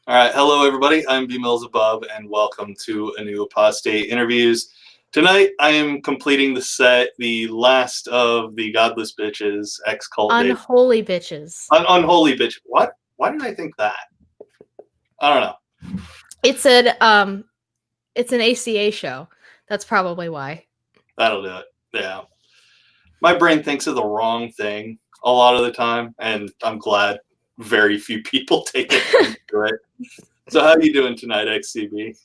All right, hello everybody. I'm BMillzebub, and welcome to a new Apostate interviews. Tonight, I am completing the set, the last of the Godless Bitches X-Cult Day. Unholy bitches. Unholy Bitch. What? Why did I think that? I don't know. It's an ACA show. That's probably why. That'll do it. Yeah. My brain thinks of the wrong thing a lot of the time, and I'm glad very few people take it to it. So how are you doing tonight, XCB?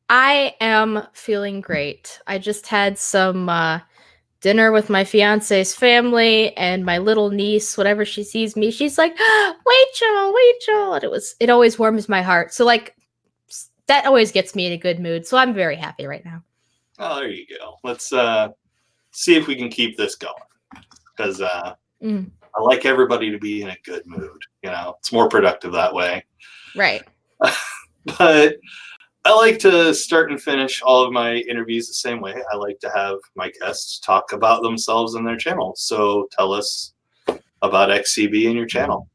I am feeling great. I just had some dinner with my fiance's family, and my little niece, whenever she sees me, she's like, Rachel, and it always warms my heart. So like that always gets me in a good mood. So I'm very happy right now. Oh, there you go. Let's see if we can keep this going, because I like everybody to be in a good mood. You know, it's more productive that way. Right. But I like to start and finish all of my interviews the same way. I like to have my guests talk about themselves and their channel. So tell us about XCB and your channel.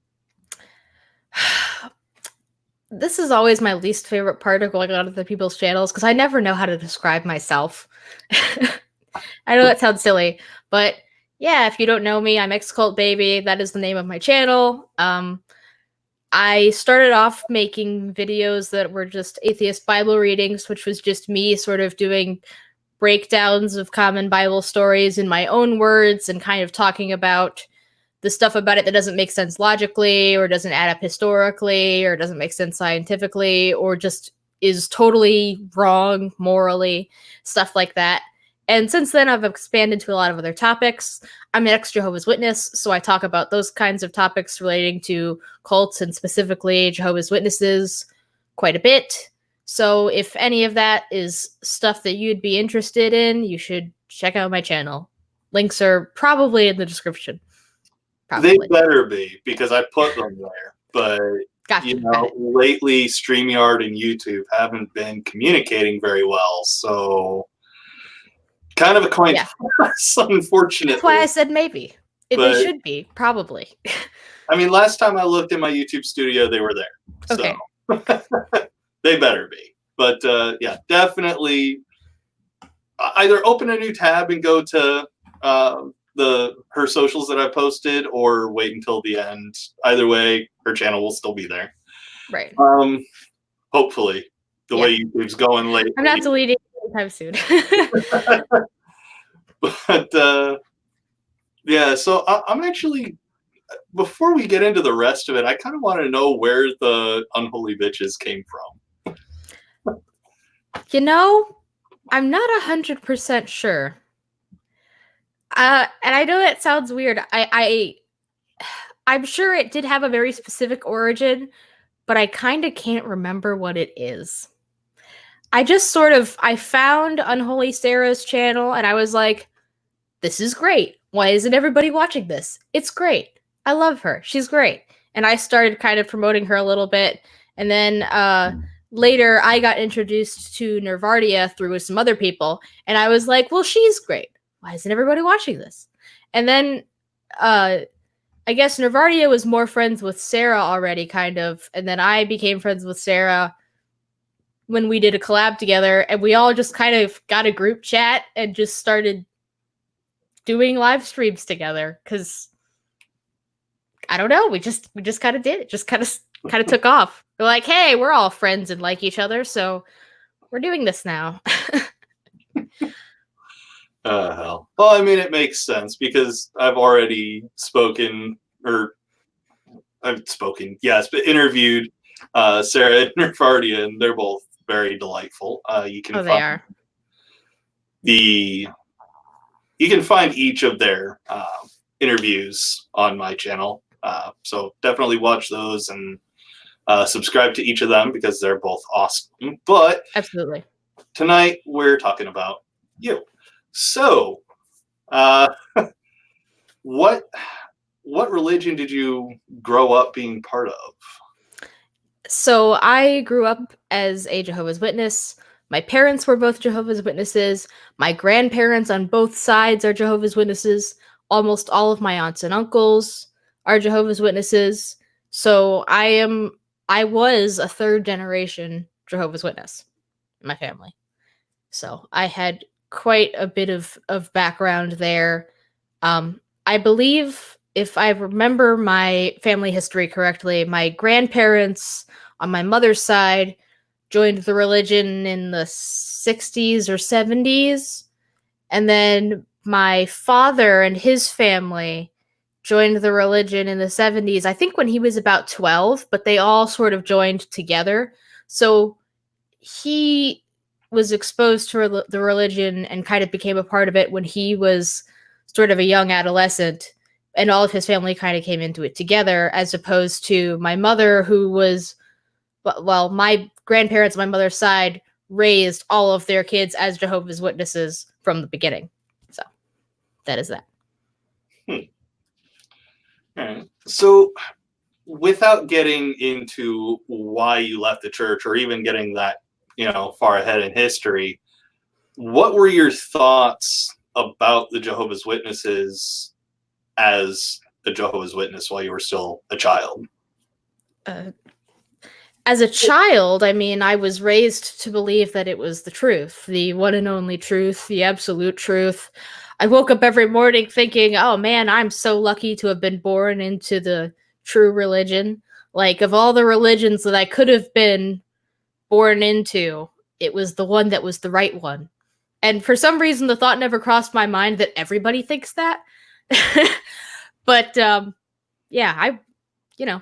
This is always my least favorite part of going on other people's channels because I never know how to describe myself. I know that sounds silly, but yeah, if you don't know me, I'm X-Cult Baby. That is the name of my channel. I started off making videos that were just atheist Bible readings, which was just me sort of doing breakdowns of common Bible stories in my own words and kind of talking about the stuff about it that doesn't make sense logically or doesn't add up historically or doesn't make sense scientifically or just is totally wrong morally, stuff like that. And since then, I've expanded to a lot of other topics. I'm an ex-Jehovah's Witness, so I talk about those kinds of topics relating to cults and specifically Jehovah's Witnesses quite a bit. So if any of that is stuff that you'd be interested in, you should check out my channel. Links are probably in the description. Probably. They better be, because I put them there. But, gotcha, you know, lately StreamYard and YouTube haven't been communicating very well, so kind of a coin toss, unfortunately. That's why I said maybe. They should be, probably. I mean, last time I looked in my YouTube studio, they were there. Okay. So they better be. But yeah, definitely either open a new tab and go to her socials that I posted, or wait until the end. Either way, her channel will still be there. Right. Hopefully, the way YouTube's going lately. I'm not deleting anytime soon. But yeah, so I'm actually, before we get into the rest of it, I kind of want to know where the Unholy Bitches came from. You know, I'm not 100% sure. And I know that sounds weird. I'm sure it did have a very specific origin, but I kind of can't remember what it is. I found Unholy Sarah's channel and I was like, this is great. Why isn't everybody watching this? It's great. I love her. She's great. And I started kind of promoting her a little bit. And then later I got introduced to Nervardia through some other people. And I was like, well, she's great. Why isn't everybody watching this? And then I guess Nervardia was more friends with Sarah already, kind of. And then I became friends with Sarah when we did a collab together. And we all just kind of got a group chat and just started doing live streams together. Because, I don't know, we just kind of did it. Just kind of took off. We're like, hey, we're all friends and like each other, so we're doing this now. Hell. Well, I mean, it makes sense because I've already spoken, yes, but interviewed Sarah and Nervardia, and they're both very delightful. You can you can find each of their interviews on my channel. So definitely watch those and subscribe to each of them because they're both awesome. But absolutely, tonight we're talking about you. So, what religion did you grow up being part of? So I grew up as a Jehovah's Witness. My parents were both Jehovah's Witnesses. My grandparents on both sides are Jehovah's Witnesses. Almost all of my aunts and uncles are Jehovah's Witnesses. So I I was a third generation Jehovah's Witness in my family. So I had quite a bit of background there. I believe, if I remember my family history correctly, my grandparents on my mother's side joined the religion in the 60s or 70s. And then my father and his family joined the religion in the 70s, I think when he was about 12, but they all sort of joined together. So he was exposed to the religion and kind of became a part of it when he was sort of a young adolescent, and all of his family kind of came into it together, as opposed to my mother, who was, well, my grandparents on my mother's side raised all of their kids as Jehovah's Witnesses from the beginning. So that is that. Alright. So without getting into why you left the church or even getting that, far ahead in history, what were your thoughts about the Jehovah's Witnesses as a Jehovah's Witness while you were still a child? As a child, I mean, I was raised to believe that it was the truth, the one and only truth, the absolute truth. I woke up every morning thinking, oh man, I'm so lucky to have been born into the true religion. Like, of all the religions that I could have been born into, it was the one that was the right one. And for some reason, the thought never crossed my mind that everybody thinks that. But yeah,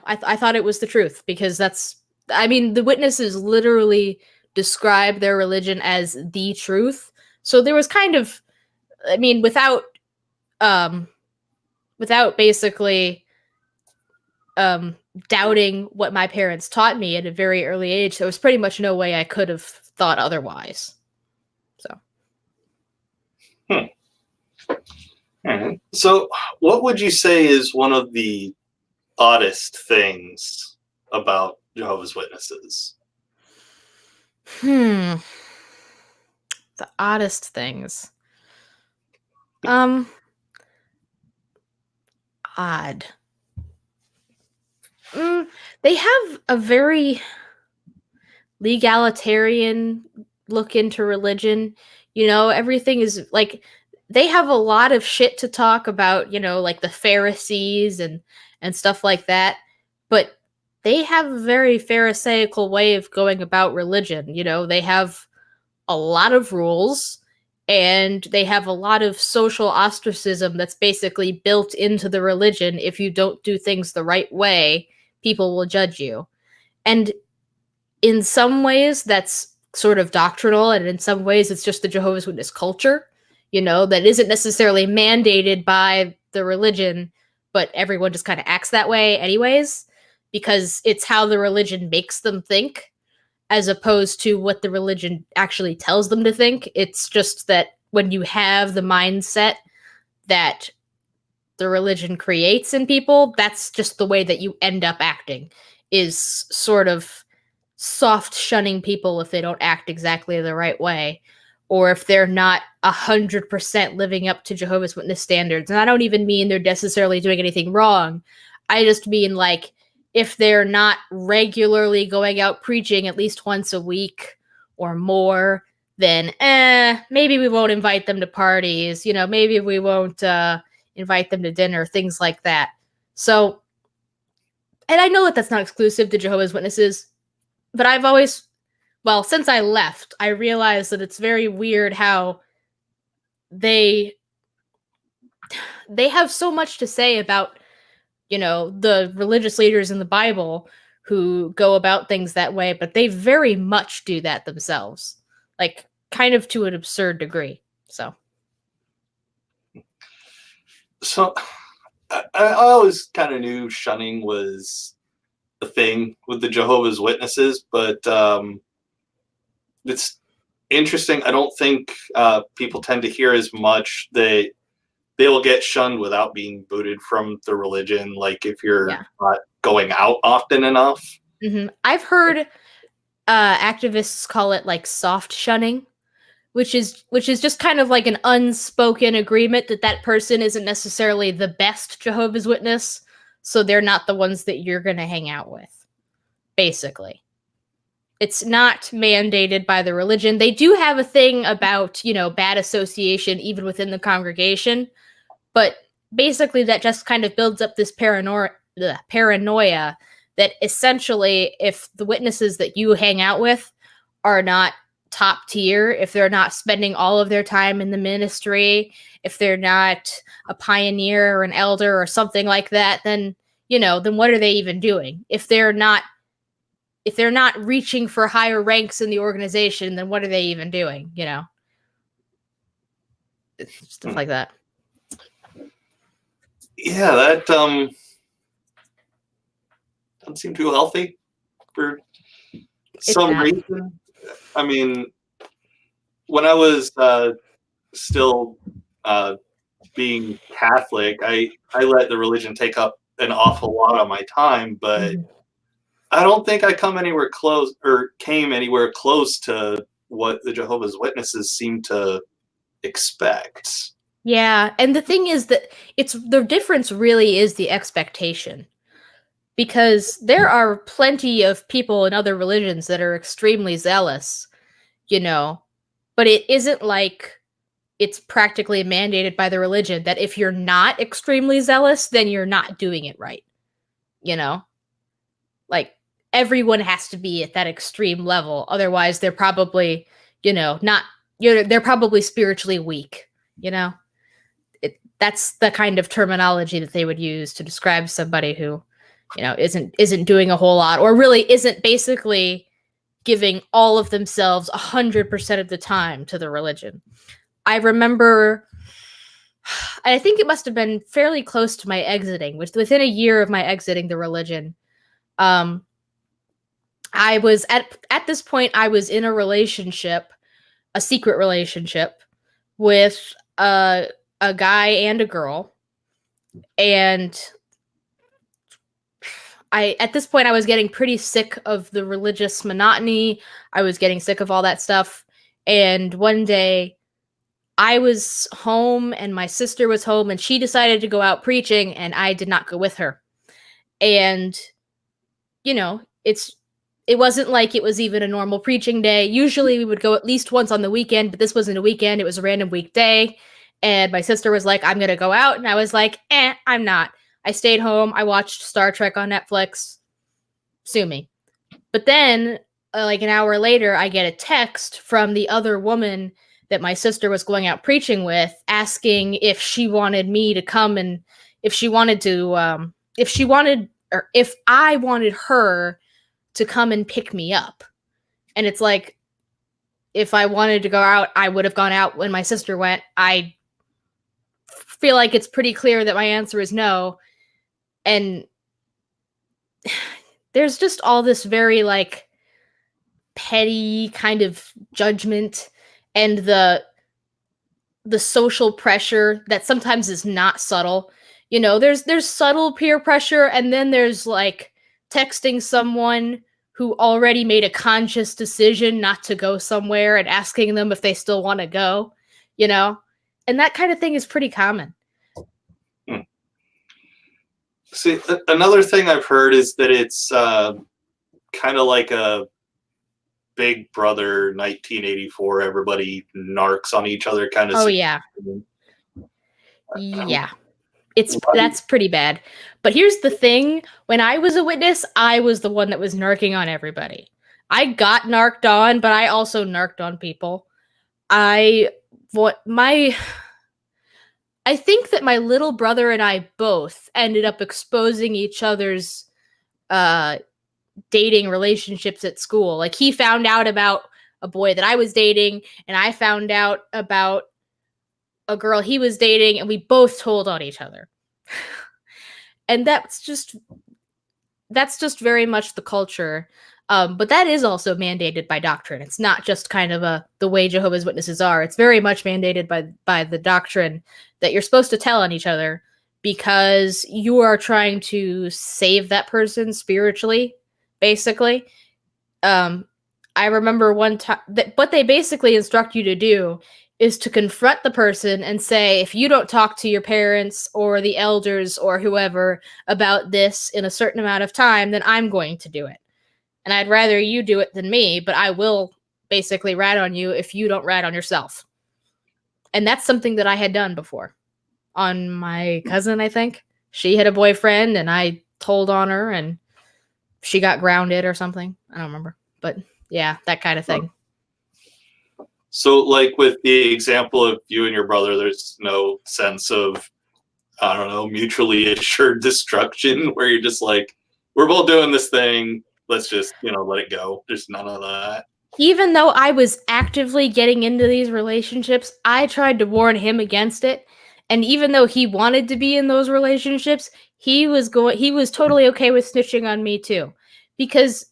I thought it was the truth, because the witnesses literally describe their religion as the truth. So there was kind of, without basically doubting what my parents taught me at a very early age, there was pretty much no way I could have thought otherwise. So what would you say is one of the oddest things about Jehovah's Witnesses? The oddest things. Odd. They have a very legalitarian look into religion. Everything is like, they have a lot of shit to talk about, like the Pharisees and stuff like that. But they have a very pharisaical way of going about religion. They have a lot of rules, and they have a lot of social ostracism that's basically built into the religion. If you don't do things the right way, people will judge you. And in some ways, that's sort of doctrinal, and in some ways, it's just the Jehovah's Witness culture, that isn't necessarily mandated by the religion, but everyone just kind of acts that way anyways, because it's how the religion makes them think, as opposed to what the religion actually tells them to think. It's just that when you have the mindset that the religion creates in people, that's just the way that you end up acting, is sort of soft shunning people if they don't act exactly the right way, or if they're not 100% living up to Jehovah's Witness standards. And I don't even mean they're necessarily doing anything wrong. I just mean, like, if they're not regularly going out preaching at least once a week or more, then maybe we won't invite them to parties, maybe we won't invite them to dinner, things like that. So, and I know that that's not exclusive to Jehovah's Witnesses, but I've always, since I left, I realized that it's very weird how they have so much to say about, the religious leaders in the Bible who go about things that way, but they very much do that themselves, like, kind of to an absurd degree. So I always kind of knew shunning was a thing with the Jehovah's Witnesses, but it's interesting. I don't think people tend to hear as much. They will get shunned without being booted from the religion, like if you're not going out often enough. Mm-hmm. I've heard activists call it like soft shunning, which is just kind of like an unspoken agreement that person isn't necessarily the best Jehovah's Witness, so they're not the ones that you're going to hang out with, basically. It's not mandated by the religion. They do have a thing about, bad association even within the congregation, but basically that just kind of builds up this paranoia that essentially if the witnesses that you hang out with are not top tier, if they're not spending all of their time in the ministry, if they're not a pioneer or an elder or something like that, then what are they even doing? If they're not reaching for higher ranks in the organization, then what are they even doing? Stuff like that. Yeah, that doesn't seem too healthy for some reason. I mean, when I was still being Catholic, I let the religion take up an awful lot of my time, but I don't think I came anywhere close to what the Jehovah's Witnesses seem to expect. Yeah, and the thing is that the difference really is the expectation. Because there are plenty of people in other religions that are extremely zealous, but it isn't like it's practically mandated by the religion that if you're not extremely zealous, then you're not doing it right. Like everyone has to be at that extreme level. Otherwise, they're probably, they're probably spiritually weak, That's the kind of terminology that they would use to describe somebody who isn't doing a whole lot, or really isn't basically giving all of themselves 100% of the time to the religion. I remember, I think it must have been fairly close to my exiting, which within a year of my exiting the religion, I was at this point, I was in a relationship, a secret relationship with a guy and a girl. And at this point, I was getting pretty sick of the religious monotony. I was getting sick of all that stuff. And one day I was home and my sister was home and she decided to go out preaching and I did not go with her. And, it wasn't like it was even a normal preaching day. Usually we would go at least once on the weekend, but this wasn't a weekend. It was a random weekday. And my sister was like, I'm going to go out. And I was like, I'm not. I stayed home. I watched Star Trek on Netflix. Sue me. But then, like an hour later, I get a text from the other woman that my sister was going out preaching with, asking if she wanted me to come and if I wanted her to come and pick me up. And it's like, if I wanted to go out, I would have gone out when my sister went. I feel like it's pretty clear that my answer is no. And there's just all this very petty kind of judgment and the social pressure that sometimes is not subtle. There's subtle peer pressure, and then there's texting someone who already made a conscious decision not to go somewhere and asking them if they still want to go, and that kind of thing is pretty common. See, another thing I've heard is that it's kind of like a Big Brother 1984. Everybody narcs on each other kind of. Oh, yeah. Yeah. That's pretty bad. But here's the thing. When I was a witness, I was the one that was narking on everybody. I got narked on, but I also narked on people. I think that my little brother and I both ended up exposing each other's dating relationships at school. He found out about a boy that I was dating, and I found out about a girl he was dating, and we both told on each other. And that's just very much the culture. But that is also mandated by doctrine. It's not just kind of the way Jehovah's Witnesses are. It's very much mandated by the doctrine that you're supposed to tell on each other because you are trying to save that person spiritually, basically. I remember one time that what they basically instruct you to do is to confront the person and say, if you don't talk to your parents or the elders or whoever about this in a certain amount of time, then I'm going to do it. And I'd rather you do it than me, but I will basically rat on you if you don't rat on yourself. And that's something that I had done before on my cousin, I think. She had a boyfriend and I told on her and she got grounded or something. I don't remember. But yeah, that kind of thing. So, like with the example of you and your brother, there's no sense of, I don't know, mutually assured destruction where you're just like, we're both doing this thing. Let's just, let it go. There's none of that. Even though I was actively getting into these relationships, I tried to warn him against it. And even though he wanted to be in those relationships, he was totally okay with snitching on me too. Because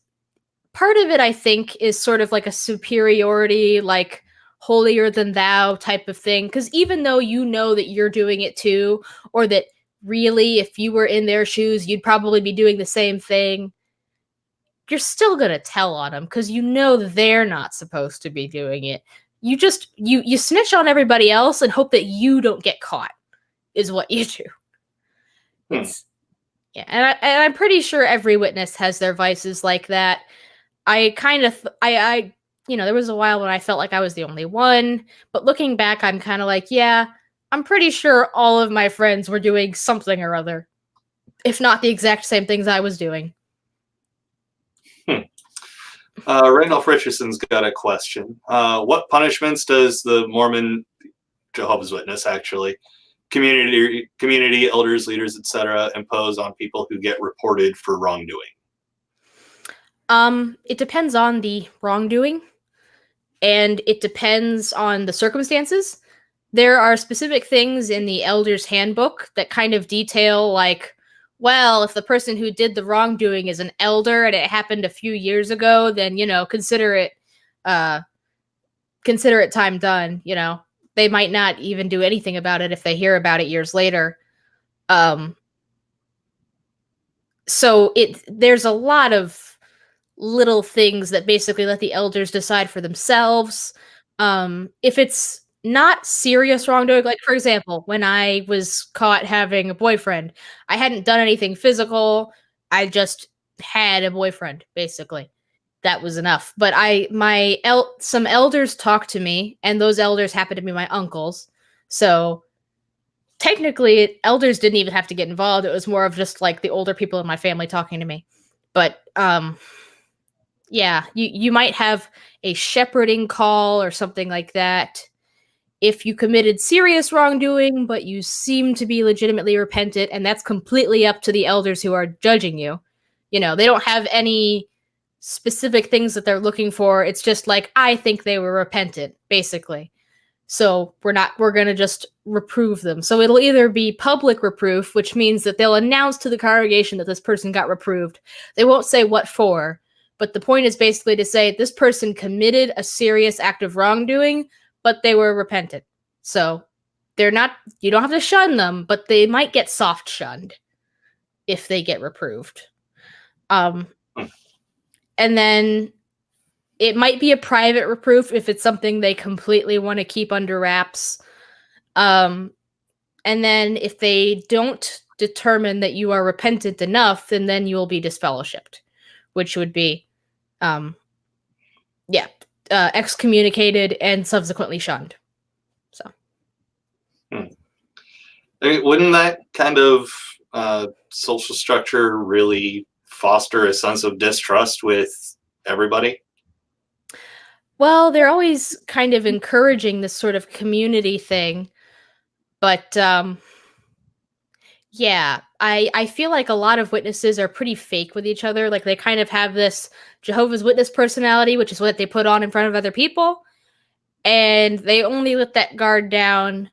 part of it, I think, is sort of like a superiority, like holier than thou type of thing. Because even though you know that you're doing it too, or that really, if you were in their shoes, you'd probably be doing the same thing, you're still going to tell on them because you know they're not supposed to be doing it. You just, you snitch on everybody else and hope that you don't get caught is what you do. It's, yeah. And I'm pretty sure every witness has their vices like that. I kind of, there was a while when I felt like I was the only one, but looking back, I'm kind of like, yeah, I'm pretty sure all of my friends were doing something or other, if not the exact same things I was doing. Randolph Richardson's got a question. What punishments does the Mormon Jehovah's Witness, actually, community elders, leaders, etc., impose on people who get reported for wrongdoing? It depends on the wrongdoing, and it depends on the circumstances. There are specific things in the Elder's Handbook that kind of detail, like, well, if the person who did the wrongdoing is an elder and it happened a few years ago, then, consider it time done. They might not even do anything about it if they hear about it years later. So there's a lot of little things that basically let the elders decide for themselves. If it's not serious wrongdoing, like for example, when I was caught having a boyfriend, I hadn't done anything physical. I just had a boyfriend, basically. That was enough. But some elders talked to me, and those elders happened to be my uncles. So technically, elders didn't even have to get involved. It was more of just like the older people in my family talking to me. But yeah, you might have a shepherding call or something like that. If you committed serious wrongdoing, but you seem to be legitimately repentant, and that's completely up to the elders who are judging you. They don't have any specific things that they're looking for. It's just like, I think they were repentant, basically. So we're going to just reprove them. So it'll either be public reproof, which means that they'll announce to the congregation that this person got reproved. They won't say what for, but the point is basically to say this person committed a serious act of wrongdoing, but they were repentant. So you don't have to shun them, but they might get soft shunned if they get reproved. And then it might be a private reproof if it's something they completely want to keep under wraps. And then if they don't determine that you are repentant enough, then you will be disfellowshipped, which would be, excommunicated and subsequently shunned. So, wouldn't that kind of social structure really foster a sense of distrust with everybody? Well, they're always kind of encouraging this sort of community thing, but yeah, I feel like a lot of witnesses are pretty fake with each other. Like they kind of have this Jehovah's Witness personality, which is what they put on in front of other people, and they only let that guard down.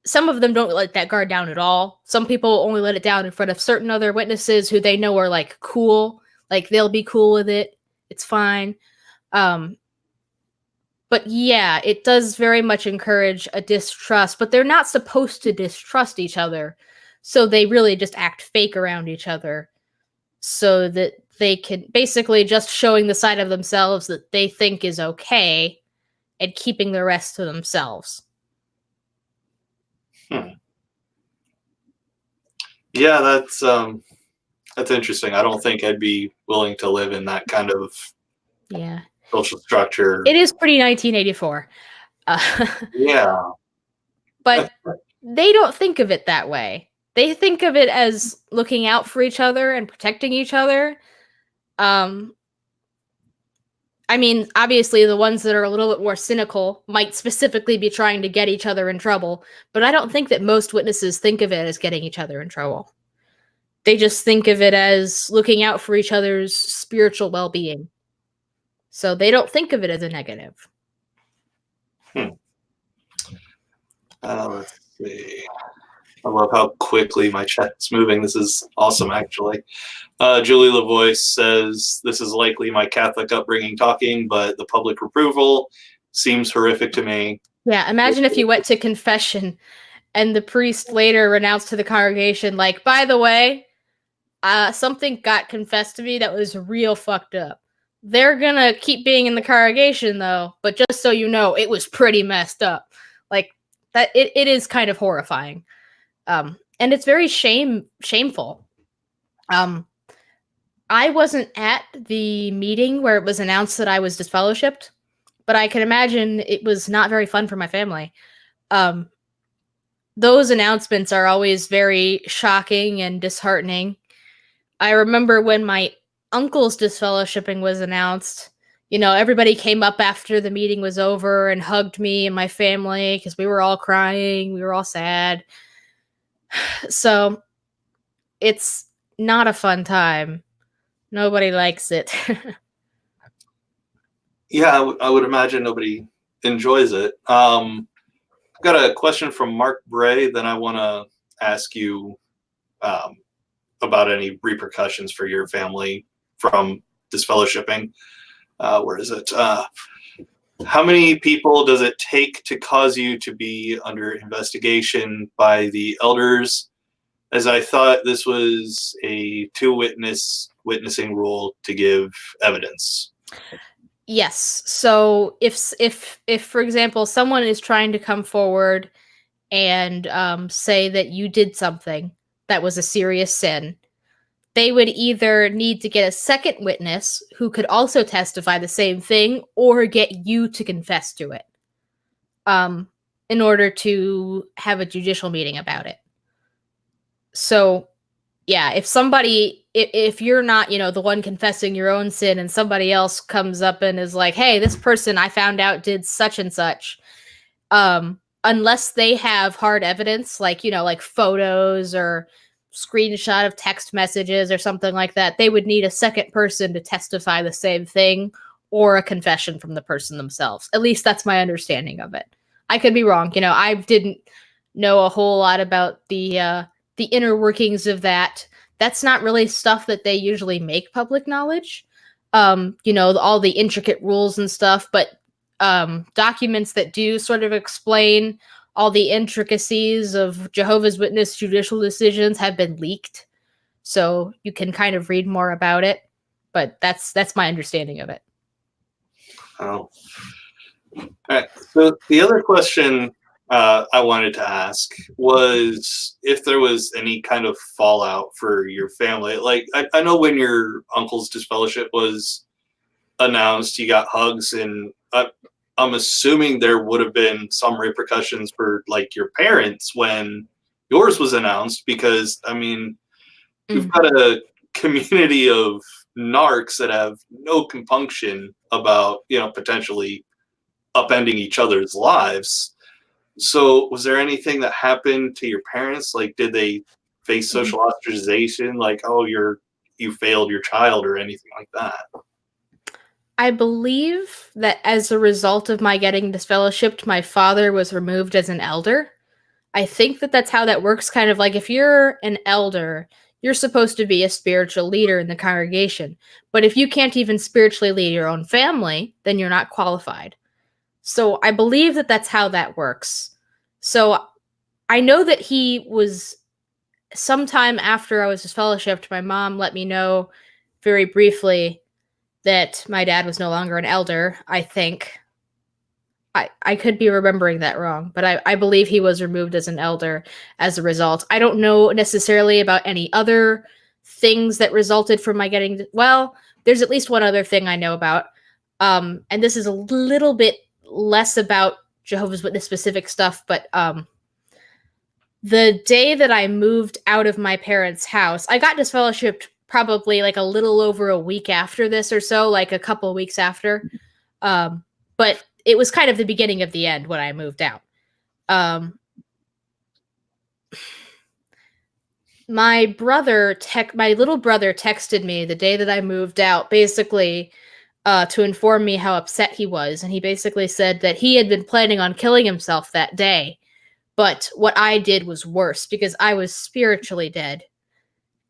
Some of them don't let that guard down at all. Some people only let it down in front of certain other witnesses who they know are like cool, like they'll be cool with it. It's fine. But yeah, it does very much encourage a distrust, but they're not supposed to distrust each other. So they really just act fake around each other so that they can basically just showing the side of themselves that they think is okay and keeping the rest to themselves. Yeah, that's That's interesting. I don't think I'd be willing to live in that kind of Yeah. social structure. It is pretty 1984. Yeah. But they don't think of it that way. They think of it as looking out for each other and protecting each other. I mean, obviously, the ones that are a little bit more cynical might specifically be trying to get each other in trouble, but I don't think that most witnesses think of it as getting each other in trouble. They just think of it as looking out for each other's spiritual well-being. So they don't think of it as a negative. Let's see. I love how quickly my chat's moving. This is awesome, actually. Julie Lavoie says, this is likely my Catholic upbringing talking, but the public approval seems horrific to me. Yeah, imagine if you went to confession and the priest later announced to the congregation, like, by the way, something got confessed to me that was real fucked up. They're gonna keep being in the congregation, though, but just so you know, it was pretty messed up. Like, that, it is kind of horrifying. And it's very shameful. I wasn't at the meeting where it was announced that I was disfellowshipped, but I can imagine it was not very fun for my family. Those announcements are always very shocking and disheartening. I remember when my uncle's disfellowshipping was announced, you know, everybody came up after the meeting was over and hugged me and my family because we were all crying, we were all sad. So it's not a fun time. Nobody likes it. Yeah, I would imagine nobody enjoys it. I've got a question from Mark Bray. Then I want to ask you about any repercussions for your family from disfellowshipping. Where is it? How many people does it take to cause you to be under investigation by the elders? As I thought this was a witnessing rule to give evidence. Yes. So if for example someone is trying to come forward and say that you did something that was a serious sin, they would either need to get a second witness who could also testify the same thing, or get you to confess to it, in order to have a judicial meeting about it. So, yeah, if you're not, you know, the one confessing your own sin, and somebody else comes up and is like, hey, this person I found out did such and such, unless they have hard evidence, like, you know, like photos or screenshot of text messages or something like that, they would need a second person to testify the same thing, or a confession from the person themselves. At least that's my understanding of it. I could be wrong. You know, I didn't know a whole lot about the inner workings of that. That's not really stuff that they usually make public knowledge. You know, all the intricate rules and stuff, but documents that do sort of explain all the intricacies of Jehovah's Witness judicial decisions have been leaked. So you can kind of read more about it, but that's my understanding of it. Oh. All right. So the other question I wanted to ask was if there was any kind of fallout for your family. Like, I know when your uncle's disfellowship was announced, you got hugs, and I'm assuming there would have been some repercussions for like your parents when yours was announced, because I mean, we've got a community of narcs that have no compunction about, you know, potentially upending each other's lives. So was there anything that happened to your parents? Like, did they face social ostracization? Like, oh, you failed your child, or anything like that? I believe that as a result of my getting disfellowshipped, my father was removed as an elder. I think that that's how that works. Kind of like, if you're an elder, you're supposed to be a spiritual leader in the congregation. But if you can't even spiritually lead your own family, then you're not qualified. So I believe that that's how that works. So I know that he was, sometime after I was disfellowshipped, my mom let me know very briefly that my dad was no longer an elder, I think. I could be remembering that wrong, but I believe he was removed as an elder as a result. I don't know necessarily about any other things that resulted from my getting, well, there's at least one other thing I know about. And this is a little bit less about Jehovah's Witness specific stuff, but the day that I moved out of my parents' house, I got disfellowshipped probably like a little over a week after this or so, like a couple weeks after. But it was kind of the beginning of the end when I moved out. My little brother texted me the day that I moved out, basically to inform me how upset he was. And he basically said that he had been planning on killing himself that day. But what I did was worse because I was spiritually dead.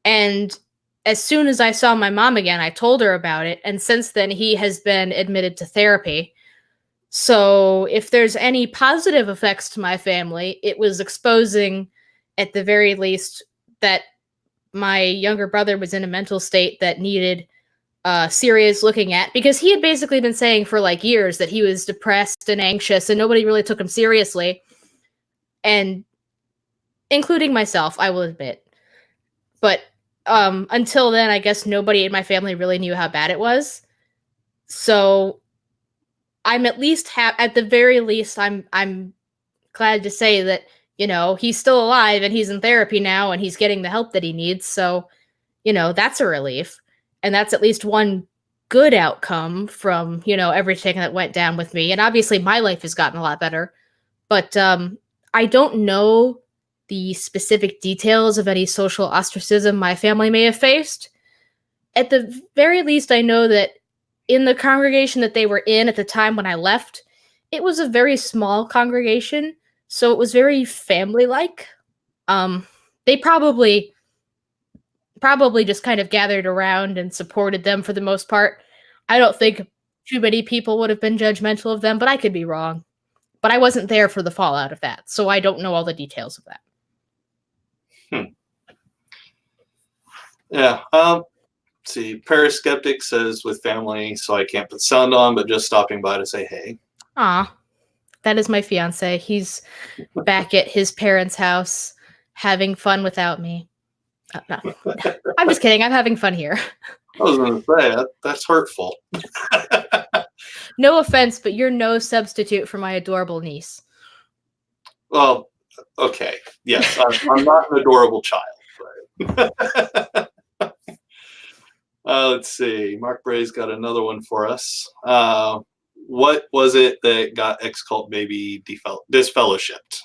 And as soon as I saw my mom again, I told her about it. And since then, he has been admitted to therapy. So if there's any positive effects to my family, it was exposing, at the very least, that my younger brother was in a mental state that needed serious looking at, because he had basically been saying for like years that he was depressed and anxious and nobody really took him seriously. And including myself, I will admit. But until then, I guess nobody in my family really knew how bad it was. So I'm at least at the very least, I'm glad to say that, you know, he's still alive and he's in therapy now and he's getting the help that he needs. So, you know, that's a relief. And that's at least one good outcome from, you know, everything that went down with me. And obviously my life has gotten a lot better. But I don't know the specific details of any social ostracism my family may have faced. At the very least, I know that in the congregation that they were in at the time when I left, it was a very small congregation, so it was very family-like. They probably just kind of gathered around and supported them for the most part. I don't think too many people would have been judgmental of them, but I could be wrong. But I wasn't there for the fallout of that, so I don't know all the details of that. Yeah. See, Paraskeptic says with family, so I can't put sound on, but just stopping by to say hey. Aw, that is my fiance. He's back at his parents' house having fun without me. No. I'm just kidding. I'm having fun here. I was going to say, that's hurtful. No offense, but you're no substitute for my adorable niece. Well, okay. Yes, I'm not an adorable child. But let's see. Mark Bray's got another one for us. What was it that got X-Cult Baby disfellowshipped?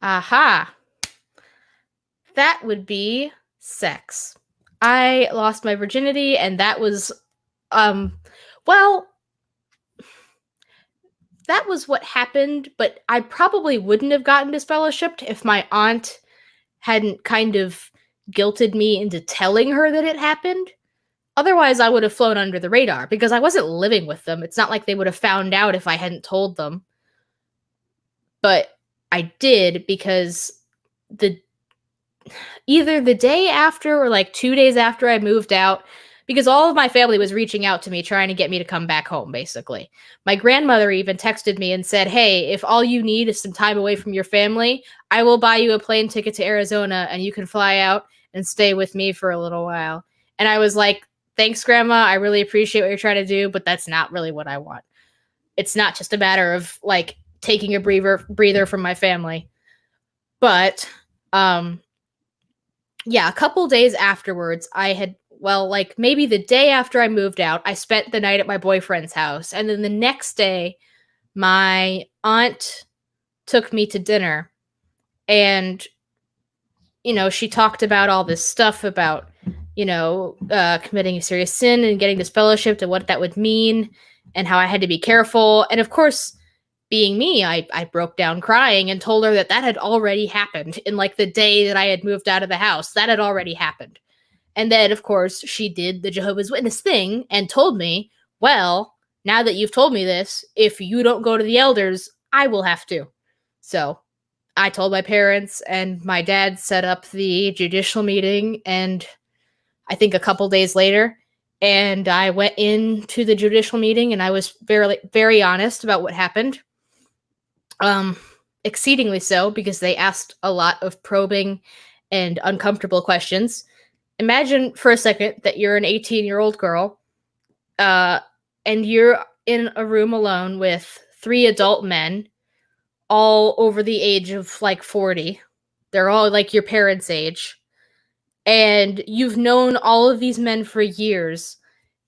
Aha. That would be sex. I lost my virginity, and that was, well, that was what happened, but I probably wouldn't have gotten disfellowshipped if my aunt hadn't kind of guilted me into telling her that it happened. Otherwise, I would have flown under the radar, because I wasn't living with them. It's not like they would have found out if I hadn't told them. But I did, because either the day after or like 2 days after I moved out, because all of my family was reaching out to me trying to get me to come back home, basically. My grandmother even texted me and said, hey, if all you need is some time away from your family, I will buy you a plane ticket to Arizona and you can fly out and stay with me for a little while. And I was like, thanks, Grandma. I really appreciate what you're trying to do, but that's not really what I want. It's not just a matter of like taking a breather from my family. But yeah, a couple days afterwards, like maybe the day after I moved out, I spent the night at my boyfriend's house. And then the next day, my aunt took me to dinner. And, you know, she talked about all this stuff about, you know, committing a serious sin and getting disfellowshipped and what that would mean and how I had to be careful. And of course, being me, I broke down crying and told her that had already happened in like the day that I had moved out of the house. That had already happened. And then, of course, she did the Jehovah's Witness thing and told me, well, now that you've told me this, if you don't go to the elders, I will have to. So I told my parents, and my dad set up the judicial meeting, and I think a couple days later, and I went into the judicial meeting and I was very, very honest about what happened. Exceedingly so, because they asked a lot of probing and uncomfortable questions. imagine for a second that you're an 18-year-old girl, and you're in a room alone with 3 adult men, all over the age of like 40. They're all like your parents' age. And you've known all of these men for years,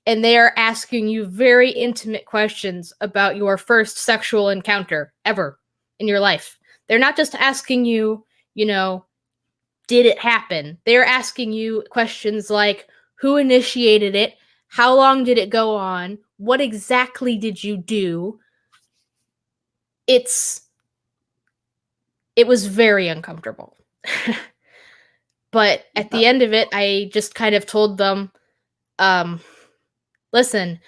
and they are asking you very intimate questions about your first sexual encounter ever in your life. They're not just asking you, did it happen? They're asking you questions like, who initiated it? How long did it go on? What exactly did you do? It was very uncomfortable. But at the end of it, I just kind of told them, listen,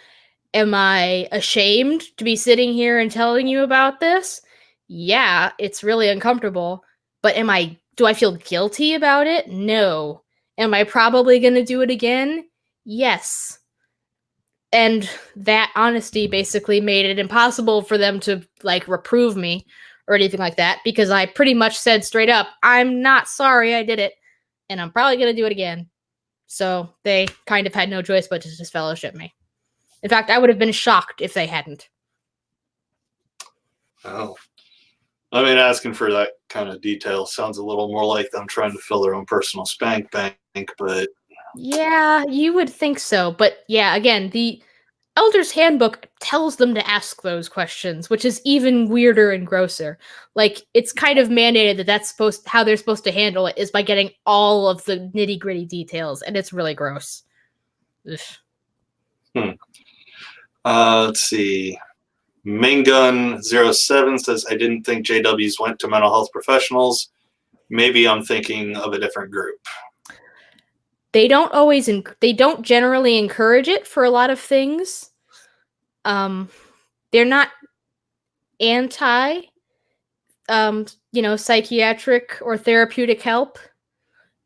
am I ashamed to be sitting here and telling you about this? Yeah, it's really uncomfortable. But do I feel guilty about it? No. Am I probably going to do it again? Yes. And that honesty basically made it impossible for them to like reprove me or anything like that, because I pretty much said straight up, I'm not sorry I did it, and I'm probably going to do it again. So they kind of had no choice but to disfellowship me. In fact, I would have been shocked if they hadn't. Oh. I mean, asking for that kind of detail sounds a little more like them trying to fill their own personal spank bank, but Yeah, you would think so. But yeah, again, the Elder's Handbook tells them to ask those questions, which is even weirder and grosser. Like, it's kind of mandated that how they're supposed to handle it is by getting all of the nitty-gritty details, and it's really gross. Let's see. Maingun07 says, I didn't think JWs went to mental health professionals. Maybe I'm thinking of a different group. They don't generally encourage it for a lot of things. They're not anti psychiatric or therapeutic help,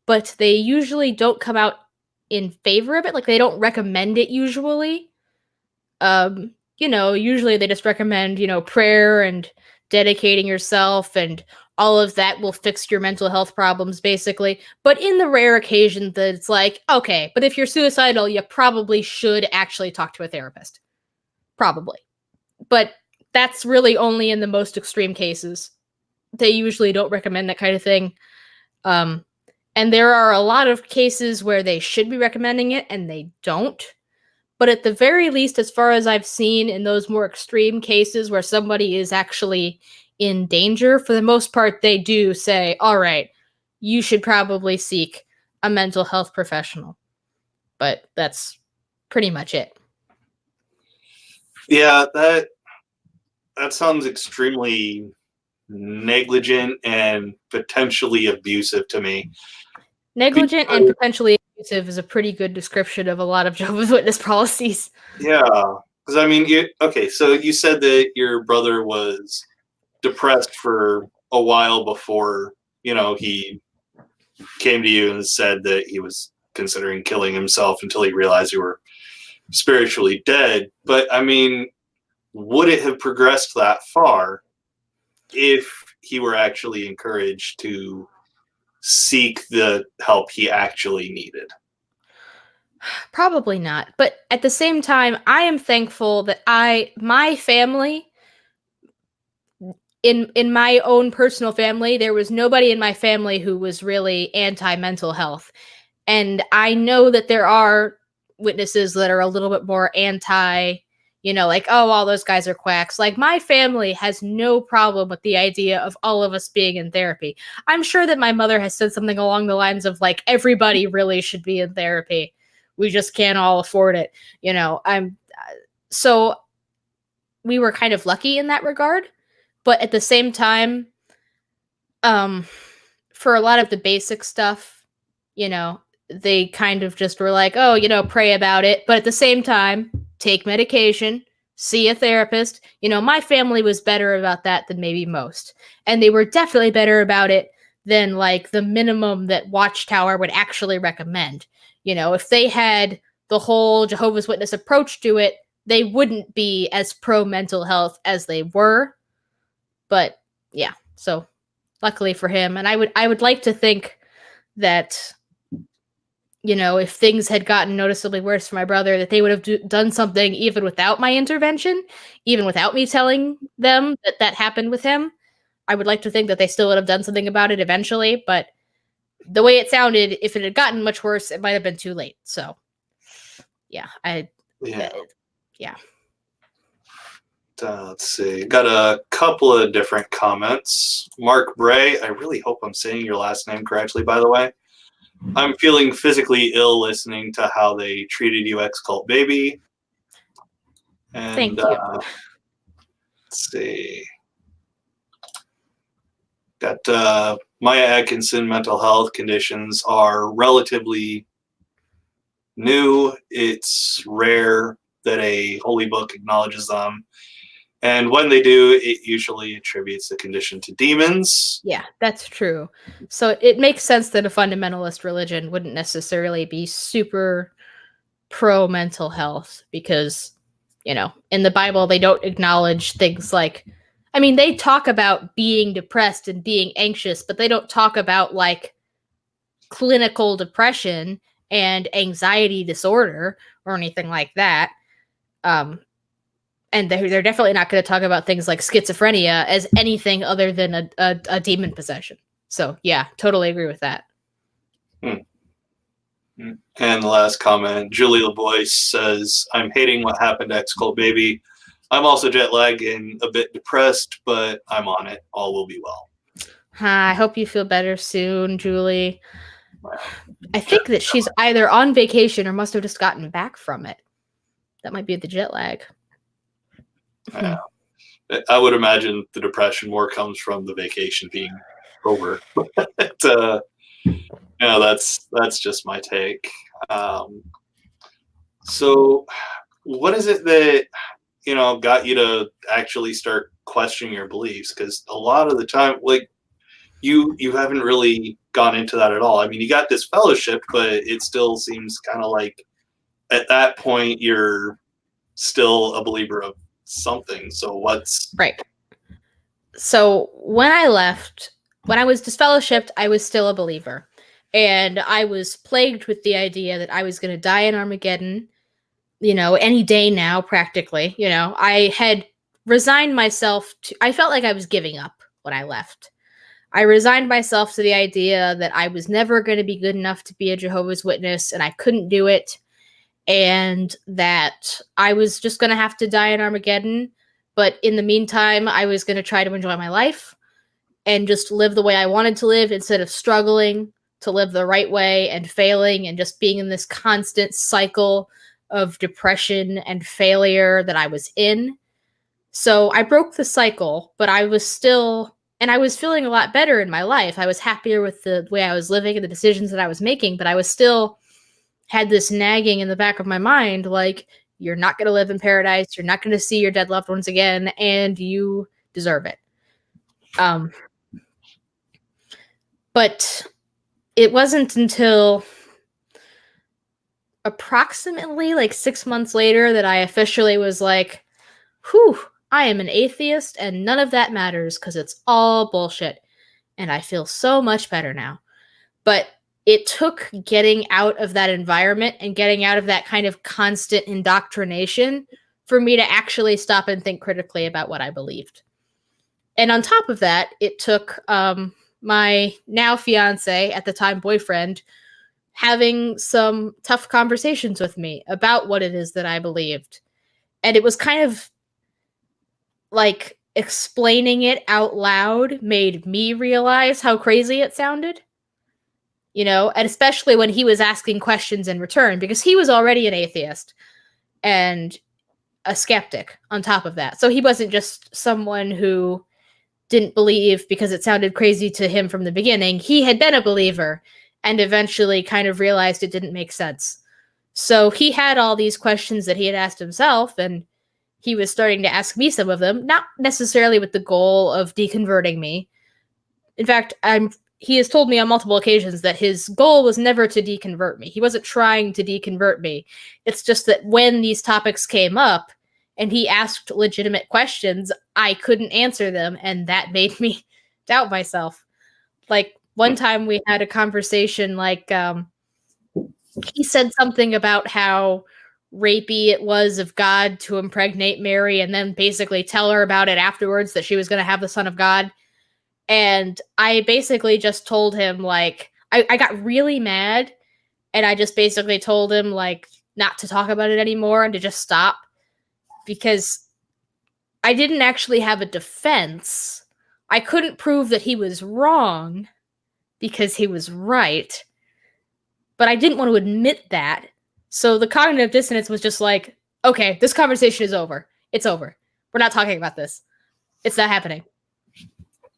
but they usually don't come out in favor of it. Like, they don't recommend it usually. Usually they just recommend, prayer and dedicating yourself, and all of that will fix your mental health problems, basically. But in the rare occasion that it's like, okay, but if you're suicidal, you probably should actually talk to a therapist. Probably. But that's really only in the most extreme cases. They usually don't recommend that kind of thing. And there are a lot of cases where they should be recommending it and they don't. But at the very least, as far as I've seen in those more extreme cases where somebody is actually in danger, for the most part, they do say, all right, you should probably seek a mental health professional. But that's pretty much it. Yeah, that sounds extremely negligent and potentially abusive to me. Negligent and potentially abusive is a pretty good description of a lot of Jehovah's Witness policies. Yeah, because I mean, so you said that your brother was depressed for a while before, he came to you and said that he was considering killing himself until he realized you were spiritually dead. But I mean, would it have progressed that far if he were actually encouraged to seek the help he actually needed? Probably not. But at the same time, I am thankful that my family, in my own personal family, there was nobody in my family who was really anti-mental health. And I know that there are witnesses that are a little bit more anti, like, oh, all those guys are quacks. Like, my family has no problem with the idea of all of us being in therapy. I'm sure that my mother has said something along the lines of, like, everybody really should be in therapy. We just can't all afford it. So we were kind of lucky in that regard. But at the same time, for a lot of the basic stuff, they kind of just were like, oh, pray about it. But at the same time, take medication, see a therapist. My family was better about that than maybe most. And they were definitely better about it than like the minimum that Watchtower would actually recommend. If they had the whole Jehovah's Witness approach to it, they wouldn't be as pro mental health as they were. But yeah, so luckily for him, and I would like to think that if things had gotten noticeably worse for my brother, that they would have done something even without my intervention, even without me telling them that that happened with him. I would like to think that they still would have done something about it eventually, but the way it sounded, if it had gotten much worse, it might have been too late. So, yeah, yeah. Let's see. Got a couple of different comments. Mark Bray, I really hope I'm saying your last name correctly, by the way. I'm feeling physically ill listening to how they treated you, X-Cult Baby. And Thank you. Let's see. Got Maya Atkinson, mental health conditions are relatively new. It's rare that a holy book acknowledges them. And when they do, it usually attributes the condition to demons. Yeah, that's true. So it makes sense that a fundamentalist religion wouldn't necessarily be super pro mental health because, in the Bible, they don't acknowledge things like, they talk about being depressed and being anxious, but they don't talk about like clinical depression and anxiety disorder or anything like that. And they're definitely not going to talk about things like schizophrenia as anything other than a demon possession. So, yeah, totally agree with that. And the last comment, Julie LeBoyce says, I'm hating what happened to X-Cult Baby. I'm also jet lagged and a bit depressed, but I'm on it. All will be well. I hope you feel better soon, Julie. I think that she's either on vacation or must have just gotten back from it. That might be the jet lag. I would imagine the depression more comes from the vacation being over. But, that's just my take. So what is it that, got you to actually start questioning your beliefs? Because a lot of the time, like, you haven't really gone into that at all. I mean, you got this fellowship, but it still seems kind of like at that point you're still a believer of something. So what's right? So when I left, when I was disfellowshipped, I was still a believer, and I was plagued with the idea that I was going to die in Armageddon, any day now, practically. I had resigned myself to, I felt like I was giving up when I left. I resigned myself to the idea that I was never going to be good enough to be a Jehovah's Witness, and I couldn't do it, and that I was just going to have to die in Armageddon. But in the meantime, I was going to try to enjoy my life and just live the way I wanted to live instead of struggling to live the right way and failing and just being in this constant cycle of depression and failure that I was in. So I broke the cycle, but I was still, and I was feeling a lot better in my life. I was happier with the way I was living and the decisions that I was making, but I was still had this nagging in the back of my mind, like, you're not going to live in paradise, you're not going to see your dead loved ones again, and you deserve it. But it wasn't until approximately like 6 months later that I officially was like, whew, I am an atheist and none of that matters because it's all bullshit. And I feel so much better now. But it took getting out of that environment and getting out of that kind of constant indoctrination for me to actually stop and think critically about what I believed. And on top of that, it took my now fiance, at the time boyfriend, having some tough conversations with me about what it is that I believed. And it was kind of like explaining it out loud made me realize how crazy it sounded. And especially when he was asking questions in return, because he was already an atheist and a skeptic on top of that. So he wasn't just someone who didn't believe because it sounded crazy to him from the beginning. He had been a believer and eventually kind of realized it didn't make sense. So he had all these questions that he had asked himself, and he was starting to ask me some of them, not necessarily with the goal of deconverting me. In fact, he has told me on multiple occasions that his goal was never to deconvert me. He wasn't trying to deconvert me. It's just that when these topics came up and he asked legitimate questions, I couldn't answer them, and that made me doubt myself. Like, one time we had a conversation like, he said something about how rapey it was of God to impregnate Mary and then basically tell her about it afterwards that she was going to have the Son of God. And I basically just told him, like, I got really mad, and I just basically told him, like, not to talk about it anymore and to just stop, because I didn't actually have a defense. I couldn't prove that he was wrong because he was right, but I didn't want to admit that. So the cognitive dissonance was just like, okay, this conversation is over. It's over. We're not talking about this. It's not happening.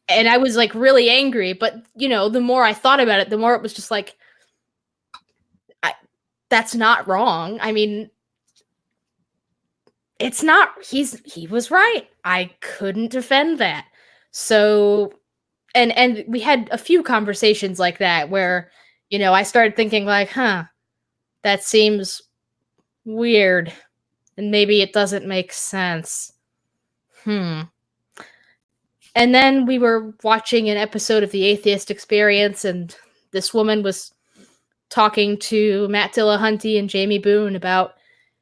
And I was like really angry, but you know, the more I thought about it, the more it was just like, that's not wrong. I mean, it's not, he was right. I couldn't defend that. So, and we had a few conversations like that where, you know, I started thinking like, that seems weird, and maybe it doesn't make sense. And then we were watching an episode of The Atheist Experience, and this woman was talking to Matt Dillahunty and Jamie Boone about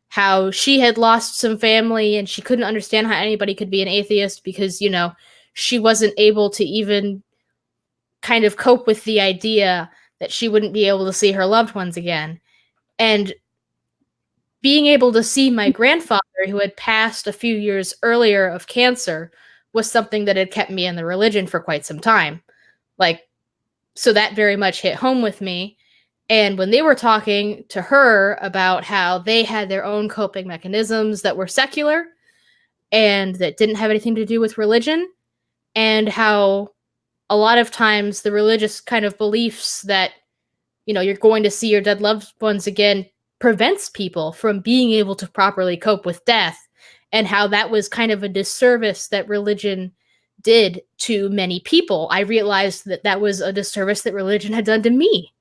how she had lost some family and she couldn't understand how anybody could be an atheist because, you know, she wasn't able to even kind of cope with the idea that she wouldn't be able to see her loved ones again. And being able to see my grandfather, who had passed a few years earlier of cancer, was something that had kept me in the religion for quite some time. Like, so that very much hit home with me. And when they were talking to her about how they had their own coping mechanisms that were secular and that didn't have anything to do with religion, and how a lot of times the religious kind of beliefs that, you know, you're going to see your dead loved ones again prevents people from being able to properly cope with death, and how that was kind of a disservice that religion did to many people. I realized that that was a disservice that religion had done to me.